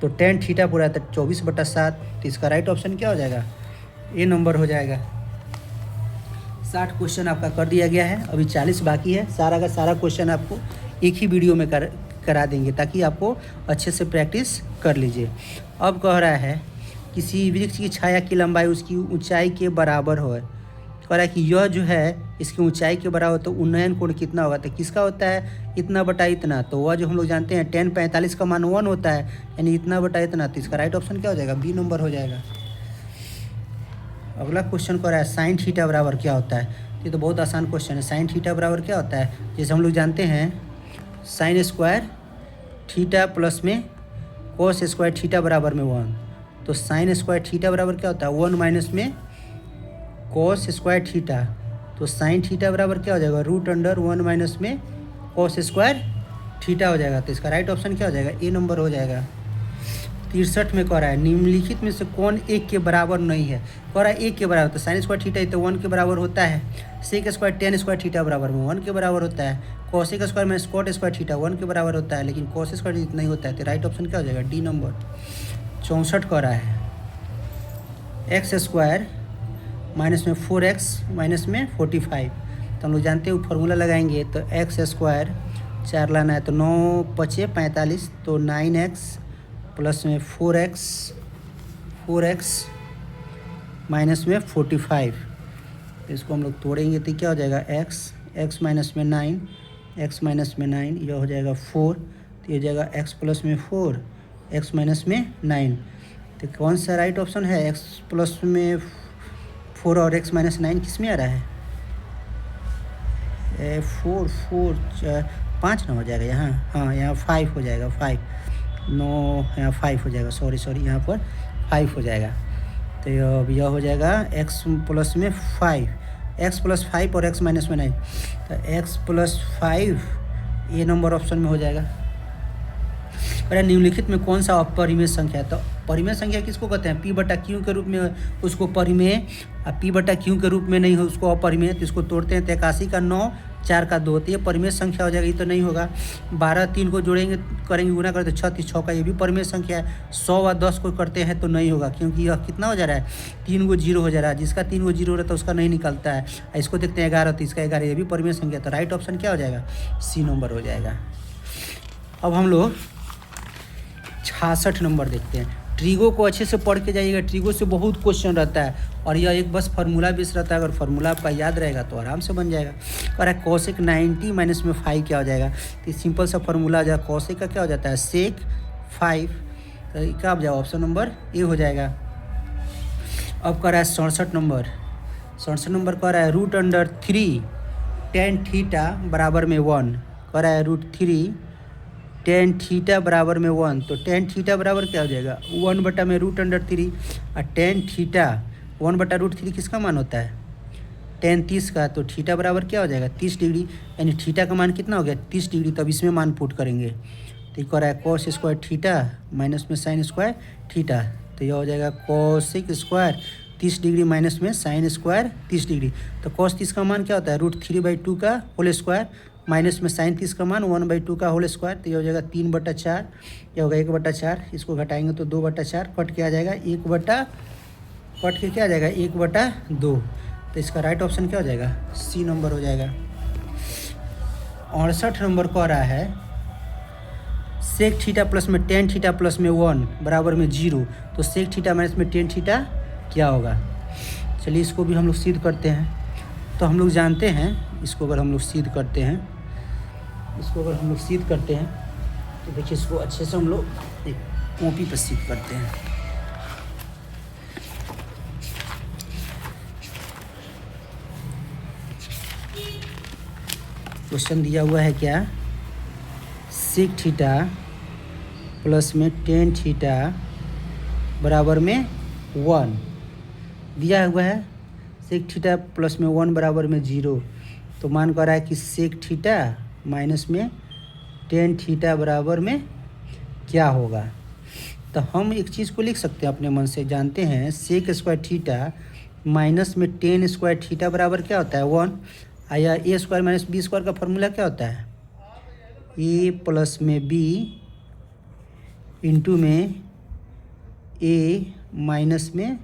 तो टेन थीटा पूरा था 24/7, तो इसका राइट ऑप्शन क्या हो जाएगा ए नंबर हो जाएगा। 60 क्वेश्चन आपका कर दिया गया है, अभी 40 बाकी है। सारा का सारा क्वेश्चन आपको एक ही वीडियो में करा देंगे ताकि आपको अच्छे से प्रैक्टिस कर लीजिए। अब कह रहा है किसी वृक्ष की छाया की लंबाई उसकी ऊंचाई के बराबर हो, कह रहा है कि यह जो है इसकी ऊंचाई के बराबर, तो उन्नयन कोण कितना होगा, तो किसका होता है इतना बटा इतना, तो वह जो हम लोग जानते हैं टेन 45 का मान 1 होता है, यानी इतना बटा इतना, तो इसका राइट ऑप्शन क्या हो जाएगा बी नंबर हो जाएगा। अगला क्वेश्चन कह रहा है साइन थीटा बराबर क्या होता है, ये तो बहुत आसान क्वेश्चन है। साइन थीटा बराबर क्या होता है, जैसे हम लोग जानते हैं साइन स्क्वायर थीटा प्लस में कोस स्क्वायर थीटा बराबर में 1, तो साइन स्क्वायर थीटा बराबर क्या होता है 1 माइनस में कोस स्क्वायर थीटा, तो साइन थीटा बराबर क्या हो जाएगा √1 माइनस में कोस स्क्वायर थीटा हो जाएगा, तो इसका राइट ऑप्शन क्या हो जाएगा ए नंबर हो जाएगा। 63 में कह रहा है निम्नलिखित में से कौन 1 के बराबर नहीं है, कह रहा है 1 के बराबर, तो साइन स्क्वायर थीटा तो 1 के बराबर होता है, sec square tan square theta बराबर में 1 के बराबर होता है, कोसेक स्क्वायर में स्क्वाट स्क्वायर थीटा 1 के बराबर होता है, लेकिन कोस स्क्वायर इतना ही होता है, तो राइट ऑप्शन क्या हो जाएगा डी नंबर। 64 कह रहा है एक्स स्क्वायर माइनस में 4x माइनस में 45, तो हम लोग जानते हैं फॉर्मूला लगाएंगे तो एक्स स्क्वायर 4 लाना है, तो 9 × 5 = 45, तो 9x प्लस में 4x माइनस में 45, तो इसको हम लोग तोड़ेंगे तो क्या हो जाएगा x माइनस में 9, x माइनस में 9 यह हो जाएगा 4, तो ये हो जाएगा x प्लस में 4 x माइनस में 9, तो कौन सा राइट ऑप्शन है x प्लस में 4 और x माइनस 9 किस में आ रहा है 5 ना हो जाएगा यहाँ, हाँ यहाँ 5 हो जाएगा 5 9 यहाँ 5 हो जाएगा, सॉरी यहाँ पर 5 हो जाएगा, तो अब यह हो जाएगा x प्लस में 5 x प्लस 5 और x माइनस में 9, तो x प्लस 5 ए नंबर ऑप्शन में हो जाएगा। अरे निम्नलिखित में कौन सा अपरिमेय संख्या है, तो परिमेय संख्या किसको कहते हैं p/q के रूप में उसको परिमेय, और p/q के रूप में नहीं हो उसको अपरिमेय, तो इसको तोड़ते हैं तो 81 का 9 4 का 2, तो ये परिमेय संख्या हो जाएगा, ये तो नहीं होगा। 12 3 को जोड़ेंगे करेंगे गुना करते 36 6 का ये भी परिमेय संख्या है। 100 व 10 को करते हैं तो नहीं होगा, क्योंकि यह कितना हो जा रहा है 3 को 0 हो जा रहा है, जिसका 3 को 0 हो रहा है उसका नहीं निकलता है। इसको देखते हैं 11, तो इसका 11 ये भी परिमेय संख्या, तो राइट ऑप्शन क्या हो जाएगा सी नंबर हो जाएगा। अब हम लोग 66 नंबर देखते हैं ट्रिगो को अच्छे से पढ़ के जाइएगा, ट्रिगो से बहुत क्वेश्चन रहता है और यह एक बस फार्मूला बेस रहता है। अगर फार्मूला आपका याद रहेगा तो आराम से बन जाएगा। और है कॉसेक 90 माइनस में 5 क्या हो जाएगा, तो सिंपल सा फार्मूला आ जाएगा। कॉसेक का क्या हो जाता है सेक 5, तो क्या हो जाएगा ऑप्शन नंबर ए हो जाएगा। अब कर रहा है 67 नंबर। 67 नंबर कर रहा है √3 tan थीटा बराबर में 1, कर रहा है √3 tan थीटा बराबर में 1, तो tan थीटा बराबर क्या हो जाएगा 1/√3 और tan थीटा 1/√3 किसका मान होता है tan 30 का, तो थीटा बराबर क्या हो जाएगा 30 डिग्री, यानी थीटा का मान कितना हो गया 30 डिग्री। तब इसमें मान पुट करेंगे तो ये कह रहा है cos स्क्वायर थीटा माइनस में sin स्क्वायर थीटा, तो यह हो जाएगा cosec स्क्वायर 30 डिग्री माइनस में sin स्क्वायर 30 डिग्री। तो cos 30 का मान क्या होता है √3/2 का होल स्क्वायर माइनस में sin 30 का मान 1/2 का होल स्क्वायर, तो ये हो जाएगा 3/4, यह होगा 1/4, इसको घटाएंगे तो 2/4 कट के आ जाएगा कट के क्या आ जाएगा 1/2, तो इसका राइट ऑप्शन क्या हो जाएगा सी नंबर हो जाएगा। 68 नंबर कह रहा है सेक थीटा प्लस में tan थीटा प्लस में 1 बराबर में 0, तो सेक थीटा माइनस में tan थीटा क्या होगा। चलिए इसको भी हम लोग सिद्ध करते हैं। तो हम लोग जानते हैं इसको अगर हम लोग सिद्ध करते हैं, तो देखिए इसको अच्छे से हम लोग एक कॉपी पर सिद्ध करते हैं। क्वेश्चन दिया हुआ है क्या, सेक थीटा प्लस में tan थीटा बराबर में 1 दिया हुआ है, सेक थीटा प्लस में 1 बराबर में 0, तो मान कर रहा है कि सेक थीटा माइनस में tan थीटा बराबर में क्या होगा। तो हम एक चीज़ को लिख सकते हैं अपने मन से, जानते हैं सेक स्क्वायर थीटा माइनस में tan स्क्वायर थीटा बराबर क्या होता है 1, या ए स्क्वायर माइनस बी स्क्वायर का फॉर्मूला क्या होता है ए प्लस में बी इंटू में ए माइनस में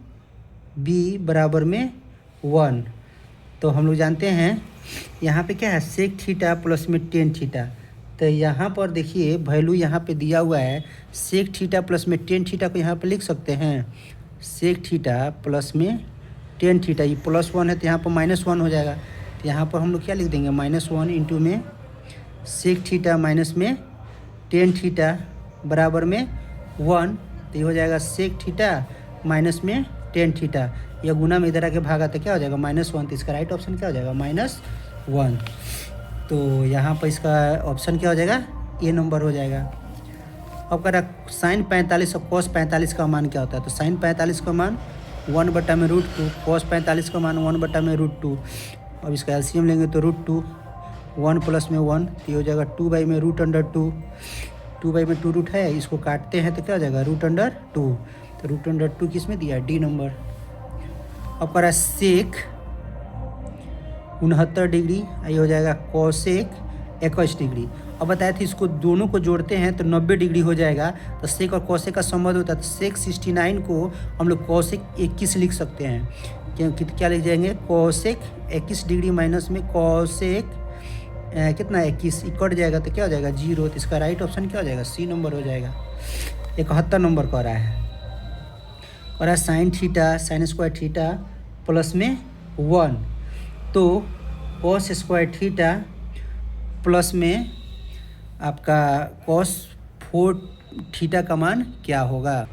बी बराबर में 1। तो हम लोग जानते हैं यहाँ पे क्या है सेक थीटा प्लस में tan थीटा, तो यहाँ पर देखिए वैल्यू यहाँ पे दिया हुआ है सेक थीटा प्लस में tan थीटा को यहाँ पे लिख सकते हैं सेक थीटा प्लस में tan थीटा, ये +1 है तो यहाँ पर -1 हो जाएगा, तो यहाँ पर हम लोग क्या लिख देंगे -1 इंटू में सेक थीटा माइनस में tan थीटा बराबर में 1, तो ये हो जाएगा सेक थीटा माइनस में tan थीटा, यह गुना में इधर आके भागा तो क्या हो जाएगा -1, तो इसका राइट ऑप्शन क्या हो जाएगा -1। तो यहाँ पर इसका ऑप्शन क्या हो जाएगा ए नंबर हो जाएगा। अब कह रहा sin 45 और cos 45 का मान क्या होता है, तो sin 45 का मान 1/√2, cos 45 का मान 1/√2। अब इसका एलसीएम लेंगे तो √2, 1 प्लस में 1, तो ये हो जाएगा 2/√2, 2/2 रूट है, इसको काटते हैं तो क्या हो जाएगा √2, तो √2 किस में दिया डी नंबर। अब कह रहा है सेक 69 डिग्री, ये हो जाएगा कॉसेक 21 डिग्री। अब बताया था इसको दोनों को जोड़ते हैं तो 90 डिग्री हो जाएगा, तो सेक और कॉसेक का संबंध होता है, तो सेक 69 को हम लोग कॉसेक 21 लिख सकते हैं, क्योंकि क्या लिख जाएंगे कॉसेक 21 डिग्री माइनस में कॉसेक कितना 21 कट जाएगा तो क्या हो जाएगा 0, तो इसका राइट ऑप्शन क्या हो जाएगा सी नंबर हो जाएगा। 71 नंबर कह रहा है sine theta sine square theta plus में 1, तो कॉस स्क्वायर थीटा प्लस में आपका कॉस 4 थीटा का मान क्या होगा।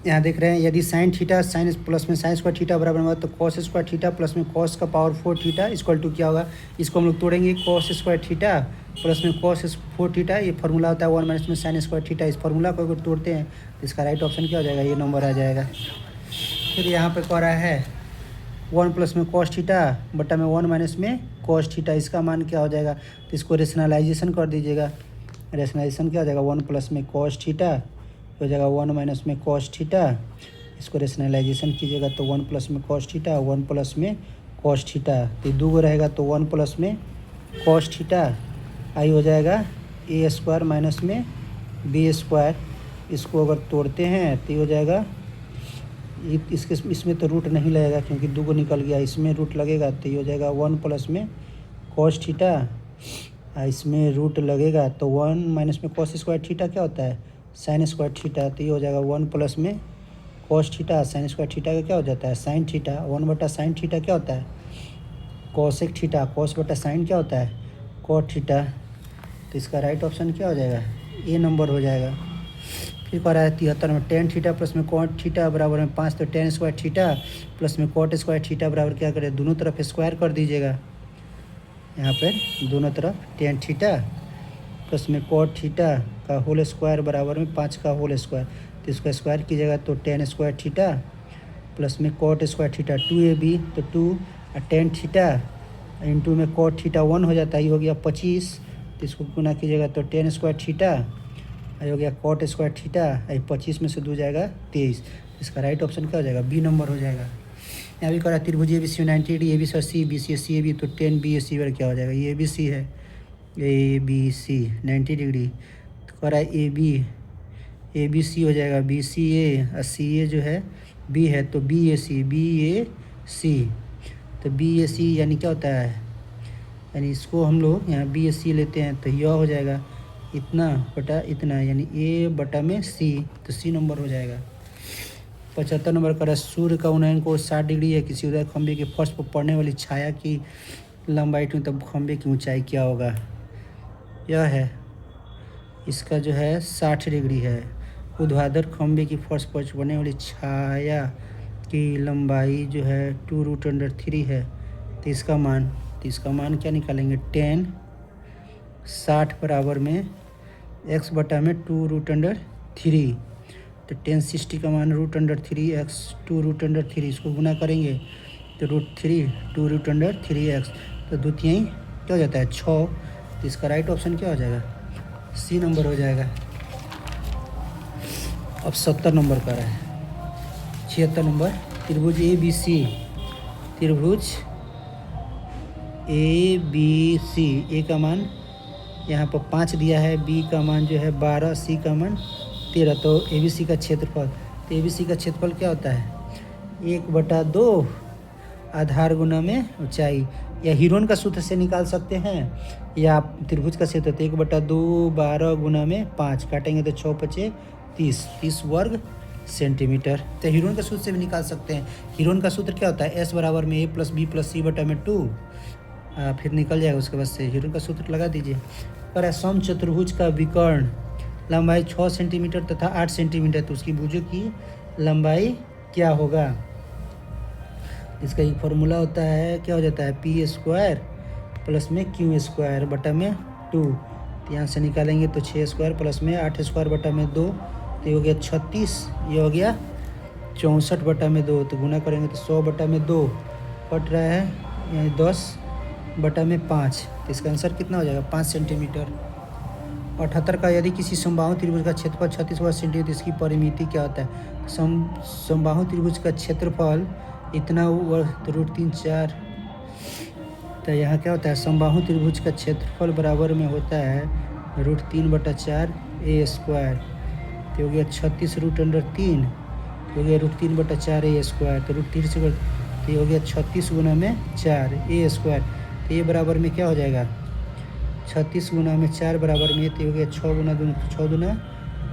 यहाँ देख रहे हैं यदि साइन थीटा साइन प्लस में साइन स्क्वायर थीटा बराबर होगा तो कॉस स्क्वायर थीटा प्लस में कॉस का पावर 4 थीटा इक्वल टू क्या होगा। इसको हम लोग तोड़ेंगे कॉस स्क्वायर थीटा प्लस में कॉस 4 थीटा, ये फार्मूला होता है 1 माइनस में साइन स्क्वायर थीटा। इस फार्मूला को अगर तोड़ते हैं तो इसका राइट ऑप्शन क्या हो जाएगा, ये नंबर आ जाएगा। फिर यहाँ पे कह रहा है 1 प्लस में कॉस थीटा बटा में 1 माइनस में कॉस थीटा, इसका मान क्या हो जाएगा। तो इसको रेशनलाइजेशन कर दीजिएगा, रेशनलाइजेशन क्या हो जाएगा 1 प्लस में कॉस थीटा हो जाएगा 1 माइनस में कॉस थीटा, इसको रेशनलाइजेशन कीजिएगा तो 1 प्लस में कॉस थीटा 1 प्लस में कॉस थीटा, तो 2 रहेगा तो 1 प्लस में कॉस थीटा आई हो जाएगा ए स्क्वायर माइनस में बी स्क्वायर। इसको अगर तोड़ते हैं तो ये हो जाएगा इसमें तो रूट नहीं लगेगा क्योंकि 2 निकल गया, इसमें रूट लगेगा तो ये हो जाएगा 1 प्लस में कॉस थीटा, इसमें रूट लगेगा तो 1 माइनस में कॉस स्क्वायर थीटा क्या होता है साइन स्क्वायर थीटा, तो ये हो जाएगा 1 प्लस में cos theta. Sine square theta का क्या हो जाता है साइन थीटा। 1 बटा साइन थीटा क्या होता है कॉसेक थीटा। कॉस बटा साइन क्या होता है कॉट थीटा। तो इसका राइट ऑप्शन क्या हो जाएगा ए नंबर हो जाएगा। फिर कह रहा है 73 में टेन थीटा प्लस में कॉट थीटा बराबर में 5, तो टेन स्क्वायर थीटा प्लस में कॉट स्क्वायर थीटा बराबर क्या करें दोनों तरफ स्क्वायर कर दीजिएगा। यहाँ पर दोनों तरफ टेन थीटा प्लस में कॉट थीटा का होल स्क्वायर बराबर में 5 का होल स्क्वायर, तो इसका स्क्वायर कीजिएगा तो टेन स्क्वायर थीटा प्लस में कॉट स्क्वायर थीटा 2ab, तो 2 और टेन थीटा इंटू में कॉट थीटा 1 हो जाता है, ये हो गया 25, तो इसको गुना कीजिएगा तो टेन स्क्वायर थीटा ये हो गया कॉट स्क्वायर थीटा, 25 में से 2 जाएगा 23। इसका राइट ऑप्शन क्या हो जाएगा बी नंबर हो जाएगा। यहाँ भी करा त्रिभुज A B C 90 degree, A B C C B C C A B, तो 10 बी ए सी पर क्या हो जाएगा ये ए बी सी है, ए बी सी 90 डिग्री, तो करा ए बी सी हो जाएगा बी सी ए, और सी ए जो है बी है तो बी ए सी, तो बी ए सी यानी क्या होता है यानी इसको हम लोग यहाँ बी ए सी लेते हैं, तो यह हो जाएगा इतना बटा इतना यानी ए बटा में सी, तो सी नंबर हो जाएगा। 75 नंबर का सूर्य का उन्नयन को 60 डिग्री है, किसी उदय खंभे के फर्श पर पड़ने वाली छाया की लंबाई टू, तब खंभे की ऊंचाई क्या होगा। यह है इसका जो है 60 डिग्री है। ऊर्ध्वाधर खंभे की फर्श पर पड़ने वाली छाया की लंबाई जो है 2√3 है, तो इसका मान क्या निकालेंगे 10 60 बराबर में x बटा में 2√3, तो 10 60 का मान √3 x 2√3, इसको गुना करेंगे तो √3 2√3x, तो द्वितीय क्या हो जाता है 6, तो इसका राइट ऑप्शन क्या हो जाएगा सी नंबर हो जाएगा। अब 70 नंबर का है 76 नंबर त्रिभुज ए बी सी, त्रिभुज ए बी सी, ए का मान यहाँ पर 5 दिया है, बी का मान जो है 12, सी का मान 13, तो ए बी सी का क्षेत्रफल, तो ए बी सी का क्षेत्रफल क्या होता है 1/2 आधार गुना में ऊंचाई, या हीरोन का सूत्र से निकाल सकते हैं या त्रिभुज का क्षेत्र, तो 1/2 12 गुना में 5 काटेंगे तो 6 × 5 = 30 वर्ग सेंटीमीटर। तो हीरोन का सूत्र से भी निकाल सकते हैं। हीरोन का सूत्र क्या होता है एस बराबर में ए प्लस बी प्लस सी बटा में 2, फिर निकल जाएगा उसके बाद से हीरोन का सूत्र लगा दीजिए। पर समचतुर्भुज का विकर्ण लंबाई 6 सेंटीमीटर तथा 8 सेंटीमीटर, तो उसकी भुजों की लंबाई क्या होगा। इसका एक फॉर्मूला होता है क्या हो जाता है p² प्लस में q² बटा में 2, तो यहाँ से निकालेंगे तो 6² प्लस में 8² बटा में 2, तो ये हो गया 36, ये हो गया 64 बटा में 2, तो गुना करेंगे तो 100 बटा में 2 कट रहा है यानी 10 बटा में 5, तो इसका आंसर कितना हो जाएगा 5 सेंटीमीटर। 78 का यदि किसी समबाहु त्रिभुज का क्षेत्रफल 36 वर्ग सेंटीमीटर, इसकी परिमिति क्या होता है। समबाहु त्रिभुज का क्षेत्रफल इतना वर्ग तो √3 4, तो यहाँ क्या होता है समबाहु त्रिभुज का क्षेत्रफल बराबर में होता है √3 बटा 4 a², तो हो गया 36 √3, हो गया √3 बटा 4 a², तो √3 से तो ये हो गया 36 गुना में 4 a², तो ये बराबर में क्या हो जाएगा 36 गुना में 4 बराबर में, तो हो गया 6 गुना 2 6 गुना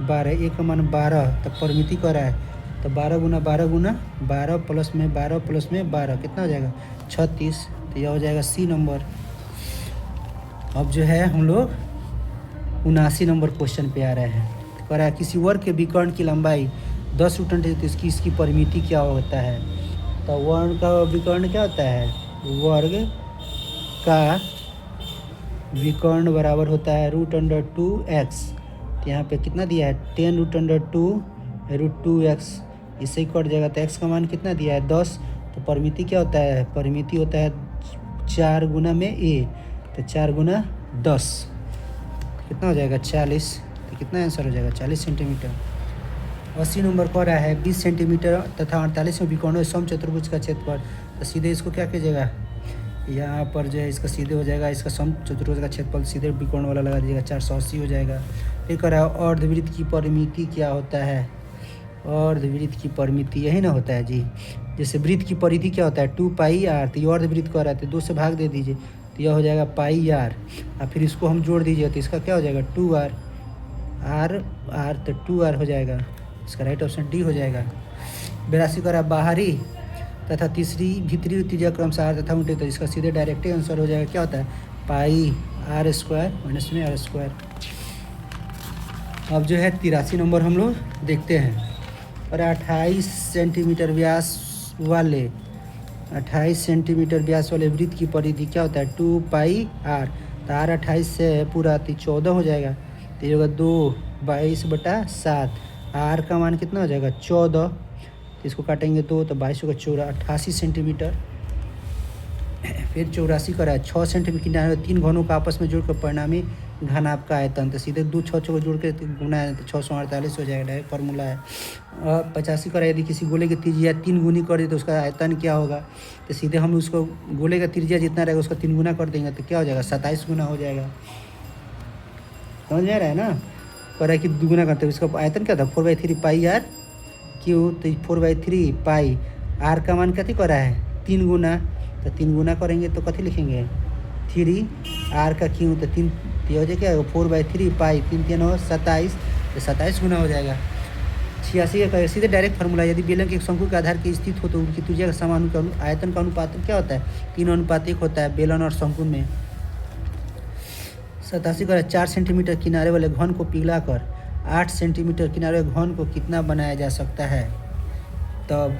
12, एक का मान 12, तब परिमिति कर रहा है तो 12 गुना 12 गुना 12 प्लस में 12 प्लस में 12 कितना हो जाएगा 36, तो यह हो जाएगा सी नंबर। अब जो है हम लोग 79 नंबर क्वेश्चन पे आ रहे हैं। कह रहा है किसी वर्ग के विकर्ण की लंबाई 10 √3 तो इसकी परिमिति क्या होता है। तो वर्ग का विकर्ण क्या होता है वर्ग का विकर्ण बराबर होता है √2x, तो यहाँ पे कितना दिया है 10 √2x, इससे ही कट जाएगा, तो x का मान कितना दिया है 10, तो परिमिति क्या होता है परिमिति होता है 4 गुना में a, तो 4 गुना 10 कितना हो जाएगा 40, तो कितना आंसर हो जाएगा 40 सेंटीमीटर। 80 नंबर कह रहा है 20 सेंटीमीटर तथा 48 में विकर्ण समचतुर्भुज का क्षेत्रफल, तो सीधे इसको क्या कीजिएगा यहाँ पर जो है इसका सीधे हो जाएगा, इसका समचतुर्भुज का क्षेत्रफल सीधे विकर्ण वाला लगा दीजिएगा 480 हो जाएगा। फिर कह रहा है अर्धवृत्त की परिमिति क्या होता है, अर्धवृत्त की परिमिति यही ना होता है जी, जैसे वृत्त की परिधि क्या होता है 2πr, तो ये अर्धवृत्त कह रहा है तो 2 से भाग दे दीजिए, तो यह हो जाएगा πr, और फिर इसको हम जोड़ दीजिए तो इसका क्या हो जाएगा 2r, आर आर तो 2r हो जाएगा, इसका राइट ऑप्शन डी हो जाएगा। 82 करा बाहरी तथा तीसरी भीतरी त्रिज्या क्रमशः आर तथा उल्टे, तो इसका सीधे डायरेक्ट आंसर हो जाएगा। क्या होता है? पाई r स्क्वायर माइनस में r स्क्वायर। अब जो है 83 नंबर हम लोग देखते हैं। और 28 सेंटीमीटर व्यास वाले 28 सेंटीमीटर व्यास वाले वृत्त की परिधि क्या होता है? 2 पाई आर। तो आर 28 से पूरा 14 हो जाएगा, तो ये होगा 2 22/7। आर का मान कितना हो जाएगा? 14। तो इसको काटेंगे 2 तो 22 होगा 88 सेंटीमीटर। फिर 84 का है 6 सेंटीमीटर किनारे 3 घनों का आपस में जोड़कर परिणामी घन आपका आयतन, तो सीधे 2 6 को जोड़ के गुना है तो 648 हो जाएगा, डायरेक्ट फार्मूला है। और 85 का यदि किसी गोले की त्रिज्या 3 गुनी कर दे तो उसका आयतन क्या होगा? तो सीधे हम उसको गोले का त्रिज्या जितना रहेगा उसका 3 गुना कर देंगे तो क्या हो जाएगा? 27 गुना हो जाएगा। समझ में आ रहा है ना? कर रहा है कि 2 गुना करते हैं, उसका आयतन क्या था? 4/3 पाई आर क्यू, तो 4/3 पाई आर का मान कथी कर रहा है? 3 गुना, तो 3 गुना करेंगे तो कथी लिखेंगे? 3 आर का क्यू, तो 3 हो जाएगा 4/3 पाई 3 3 हो 27, तो 27 गुना हो जाएगा। 86 का सीधे डायरेक्ट फार्मूला, यदि बेलन के एक शंकु के आधार की स्थित हो तो उनकी त्रिज्या का समान आयतन का अनुपात क्या होता है? 3:1 होता है बेलन और शंकु में। 87 का 4 सेंटीमीटर किनारे वाले घन को पिघलाकर 8 सेंटीमीटर किनारे वाले घन को कितना बनाया जा सकता है? तब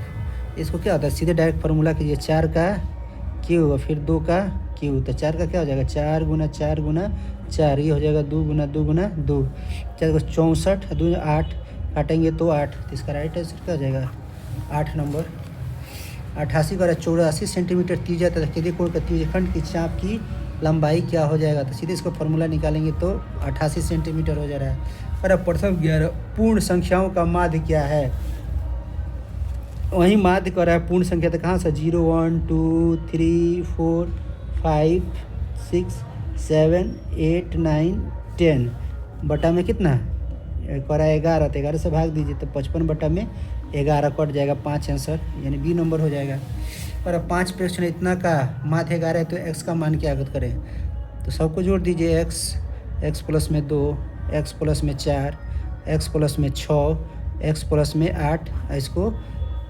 इसको क्या होता है? सीधे डायरेक्ट फार्मूला कीजिए, 4 का क्यू फिर 2 का क्यू, तो 4 का क्या हो जाएगा? 4 गुना 4 गुना 4, ये हो जाएगा 2 गुना 2 गुना 2, 4 को 64 2 8 काटेंगे तो 8, तो इसका राइट आंसर क्या हो जाएगा? 8 नंबर। 88 का 84 सेंटीमीटर त्रिज्या तथा केंद्रीय कोण का त्रिज्यखंड की चाप की लंबाई क्या हो जाएगा? तो सीधे इसका फॉर्मूला निकालेंगे तो 88 सेंटीमीटर हो जा रहा है। और अब प्रथम 11 पूर्ण संख्याओं का माध्य क्या है? वहीं माध्य कर रहा है पूर्ण संख्या, तो कहाँ से? 0 1 2 3 4 5 6 7 8 9 10 बटा में कितना कर रहा है? 11, तो 11 से भाग दीजिए तो 55/11 कट जाएगा, 5 आंसर यानी बी नंबर हो जाएगा। और अब 5 प्रश्न इतना का माध्य 11 है तो एक्स का मान क्या ज्ञात करें? तो सबको जोड़ दीजिए, एक्स प्लस में 2, एक्स प्लस में 4, एक्स प्लस में 6, एक्स प्लस में 8, इसको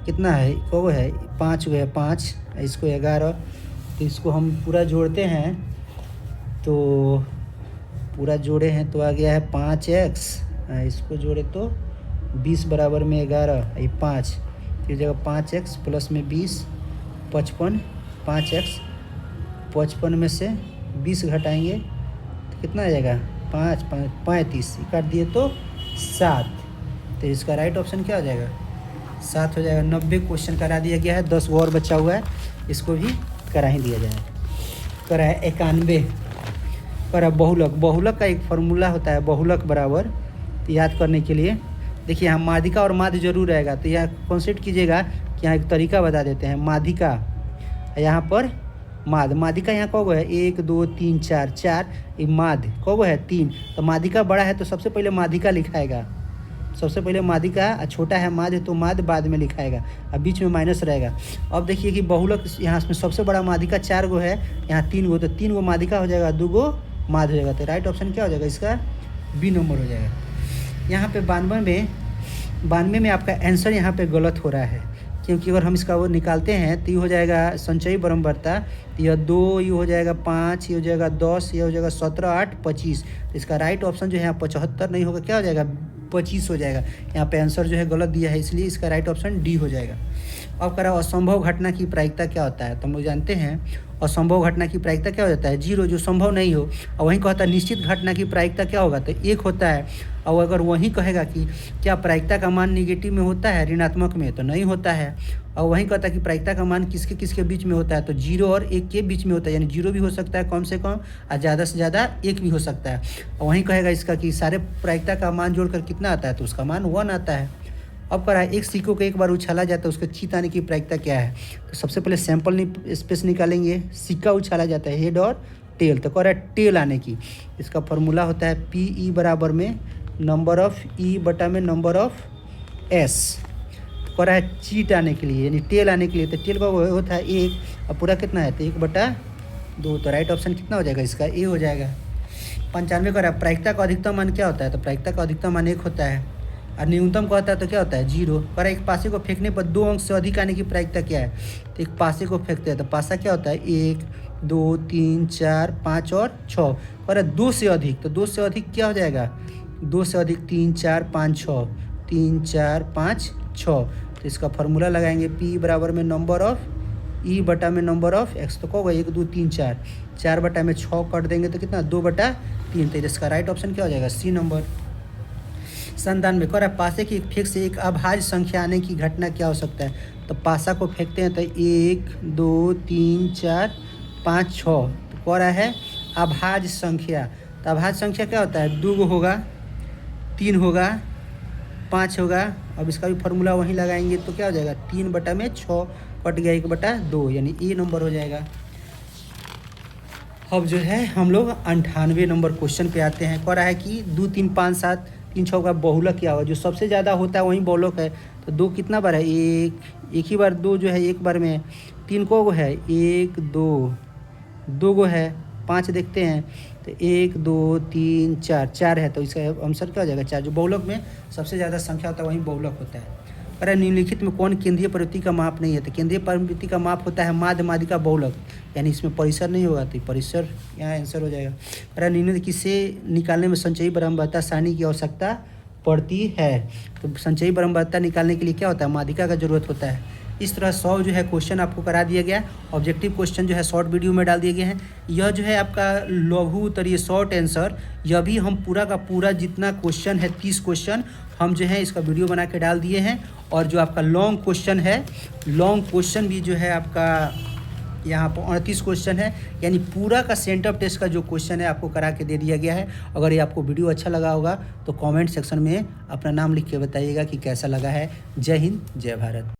कितना है? को है 5 है 5, इसको 11, तो इसको हम पूरा जोड़ते हैं तो पूरा जोड़े हैं तो आ गया है 5x, इसको जोड़े तो 20 बराबर में 11, ये 5, इस जगह 5x प्लस में 20 55, 5x 55 में से 20 घटाएंगे तो कितना आ जाएगा? 5 5 35, काट दिए तो 7, तो इसका राइट ऑप्शन क्या हो जाएगा? 7 हो जाएगा। 90 क्वेश्चन करा दिया गया है, 10 और बचा हुआ है, इसको भी करा ही दिया जाए। करा है 91। करा बहुलक का एक फार्मूला होता है, बहुलक बराबर, तो याद करने के लिए देखिए यहाँ माध्यिका और माध्य जरूर रहेगा, तो यहाँ कॉन्सेप्ट कीजिएगा कि यहाँ एक तरीका बता देते हैं। माध्यिका यहाँ पर माध्यिका यहाँ कब है? 1 2 3 4, 4 ये माध्य कब है? 3, तो माध्यिका बड़ा है तो सबसे पहले माध्यिका लिखाएगा, सबसे पहले माध्यिका, छोटा है माध्य तो माध्य बाद में लिखाएगा, अब बीच में माइनस रहेगा। अब देखिए कि बहुलक यहाँ में सबसे बड़ा माध्यिका 4 गो है, यहाँ 3 गो, तो 3 गो माध्यिका हो जाएगा, 2 गो माध्य हो जाएगा, तो राइट ऑप्शन क्या हो जाएगा? इसका बी नंबर हो जाएगा। यहाँ पे 92 में आपका आंसर यहाँ पे गलत हो रहा है, क्योंकि अगर हम इसका वो निकालते हैं तो ये हो जाएगा संचयी बरम्बारता, यह 2, ये हो जाएगा 5, ये हो जाएगा 10, ये हो जाएगा 17 8 25, तो इसका राइट ऑप्शन जो है यहाँ 75 नहीं होगा, क्या हो जाएगा? 25 हो जाएगा। यहाँ पे आंसर जो है गलत दिया है, इसलिए इसका राइट ऑप्शन डी हो जाएगा। अब करा असंभव घटना की प्रायिकता क्या होता है? तो हम लोग जानते हैं असंभव घटना की प्रायिकता क्या हो जाता है? 0, जो संभव नहीं हो। और वहीं कहता है निश्चित घटना की प्रायिकता क्या होगा? तो 1 होता है। और अगर वहीं कहेगा कि क्या प्रायिकता का मान निगेटिव में होता है, ऋणात्मक में? तो नहीं होता है। और वहीं कहता है कि प्रायिकता का मान किसके किसके बीच में होता है? तो 0 और 1 के बीच में होता है, यानी 0 भी हो सकता है कम से कम, और ज़्यादा से ज़्यादा 1 भी हो सकता है। और वहीं कहेगा इसका कि सारे प्रायिकता का मान जोड़कर कितना आता है? तो उसका मान 1 आता है। अब करा एक सिक्कों को एक बार उछाला जाता है, उसके चित आने की प्रायिकता क्या है? तो सबसे पहले सैंपल स्पेस निकालेंगे, सिक्का उछाला जाता है हेड और टेल, तो कह रहा है टेल आने की, इसका फॉर्मूला होता है PE बराबर में नंबर ऑफ E बटा में नंबर ऑफ S। कह रहा है चीट आने के लिए यानी टेल आने के लिए, तो टेल का होता है 1, और पूरा कितना है? तो 1/2, तो राइट ऑप्शन कितना हो जाएगा? इसका ए हो जाएगा। 95 का प्रायिकता का अधिकतम मान क्या होता है? तो प्रायिकता का अधिकतम मान 1 होता है और न्यूनतम का होता है तो क्या होता है? 0। और एक पासे को फेंकने पर 2 अंक से अधिक आने की प्रायिकता क्या है? तो एक पासे को फेंकते हैं तो पासा क्या होता है? 1 2 3 4 5 और 6। और 2 से अधिक, तो 2 से अधिक क्या हो जाएगा? 2 से अधिक 3 4 5 6, 3 4 5 6। तो इसका फॉर्मूला लगाएंगे P बराबर में नंबर ऑफ E बटा में नंबर ऑफ x। तो क्या होगा? 1 2 3 4, 4 बटा में 6 काट देंगे तो कितना? 2 बटा 3। तो इसका राइट ऑप्शन क्या हो जाएगा? C number. संतान में कह रहा है पासे की फेंक से एक अभाज्य संख्या आने की घटना क्या हो सकता है? तो पासा को फेंकते हैं तो 1 2 3 4 5 6। तो कह रहा है अभाज्य संख्या। तो अभाज्य संख्या क्या होता है? 2 होगा, 3 होगा, 5 होगा। अब इसका भी फॉर्मूला वहीं लगाएंगे तो क्या हो जाएगा? 3 बटा में 6 कट गया 1 बटा 2, यानी ए नंबर हो जाएगा। अब जो है हम लोग 98 नंबर क्वेश्चन पे आते हैं। कह रहा है कि 2 3 5 7 3 6 का बहुलक क्या होगा? जो सबसे ज़्यादा होता है वही बहुलक है। तो 2 कितना बार है? एक ही बार 2 जो है एक बार में। 3 को है 1 2, 2 गो है। 5 देखते हैं तो 1 2 3 4, 4 है। तो इसका आंसर क्या हो जाएगा? 4। जो बहुलक में सबसे ज़्यादा संख्या होता है वही बहुलक होता है। अरे निम्नलिखित में कौन केंद्रीय प्रवृत्ति का माप नहीं है? तो केंद्रीय प्रवृत्ति का माप होता है माध्य माध्यिका बहुलक, यानी इसमें परिसर नहीं होगा तो परिसर यहाँ आंसर हो जाएगा। अरे निम्नलिखित किसे निकालने में संचयी बारंबारता सारणी की आवश्यकता पड़ती है? तो संचयी बारंबारता निकालने के लिए क्या होता है? माध्यिका का जरूरत होता है। इस तरह 100 जो है क्वेश्चन आपको करा दिया गया। ऑब्जेक्टिव क्वेश्चन जो है शॉर्ट वीडियो में डाल दिए गए हैं। यह जो है आपका लघु उत्तरीय शॉर्ट आंसर, यह भी हम पूरा का पूरा जितना क्वेश्चन है 30 क्वेश्चन हम जो है इसका वीडियो बना के डाल दिए हैं। और जो आपका लॉन्ग क्वेश्चन है, लॉन्ग क्वेश्चन भी जो है आपका यहाँ पर 38 क्वेश्चन है, यानी पूरा का सेंटर टेस्ट का जो क्वेश्चन है आपको करा के दे दिया गया है। अगर ये आपको वीडियो अच्छा लगा होगा तो कमेंट सेक्शन में अपना नाम लिख के बताइएगा कि कैसा लगा है। जय हिंद, जय भारत।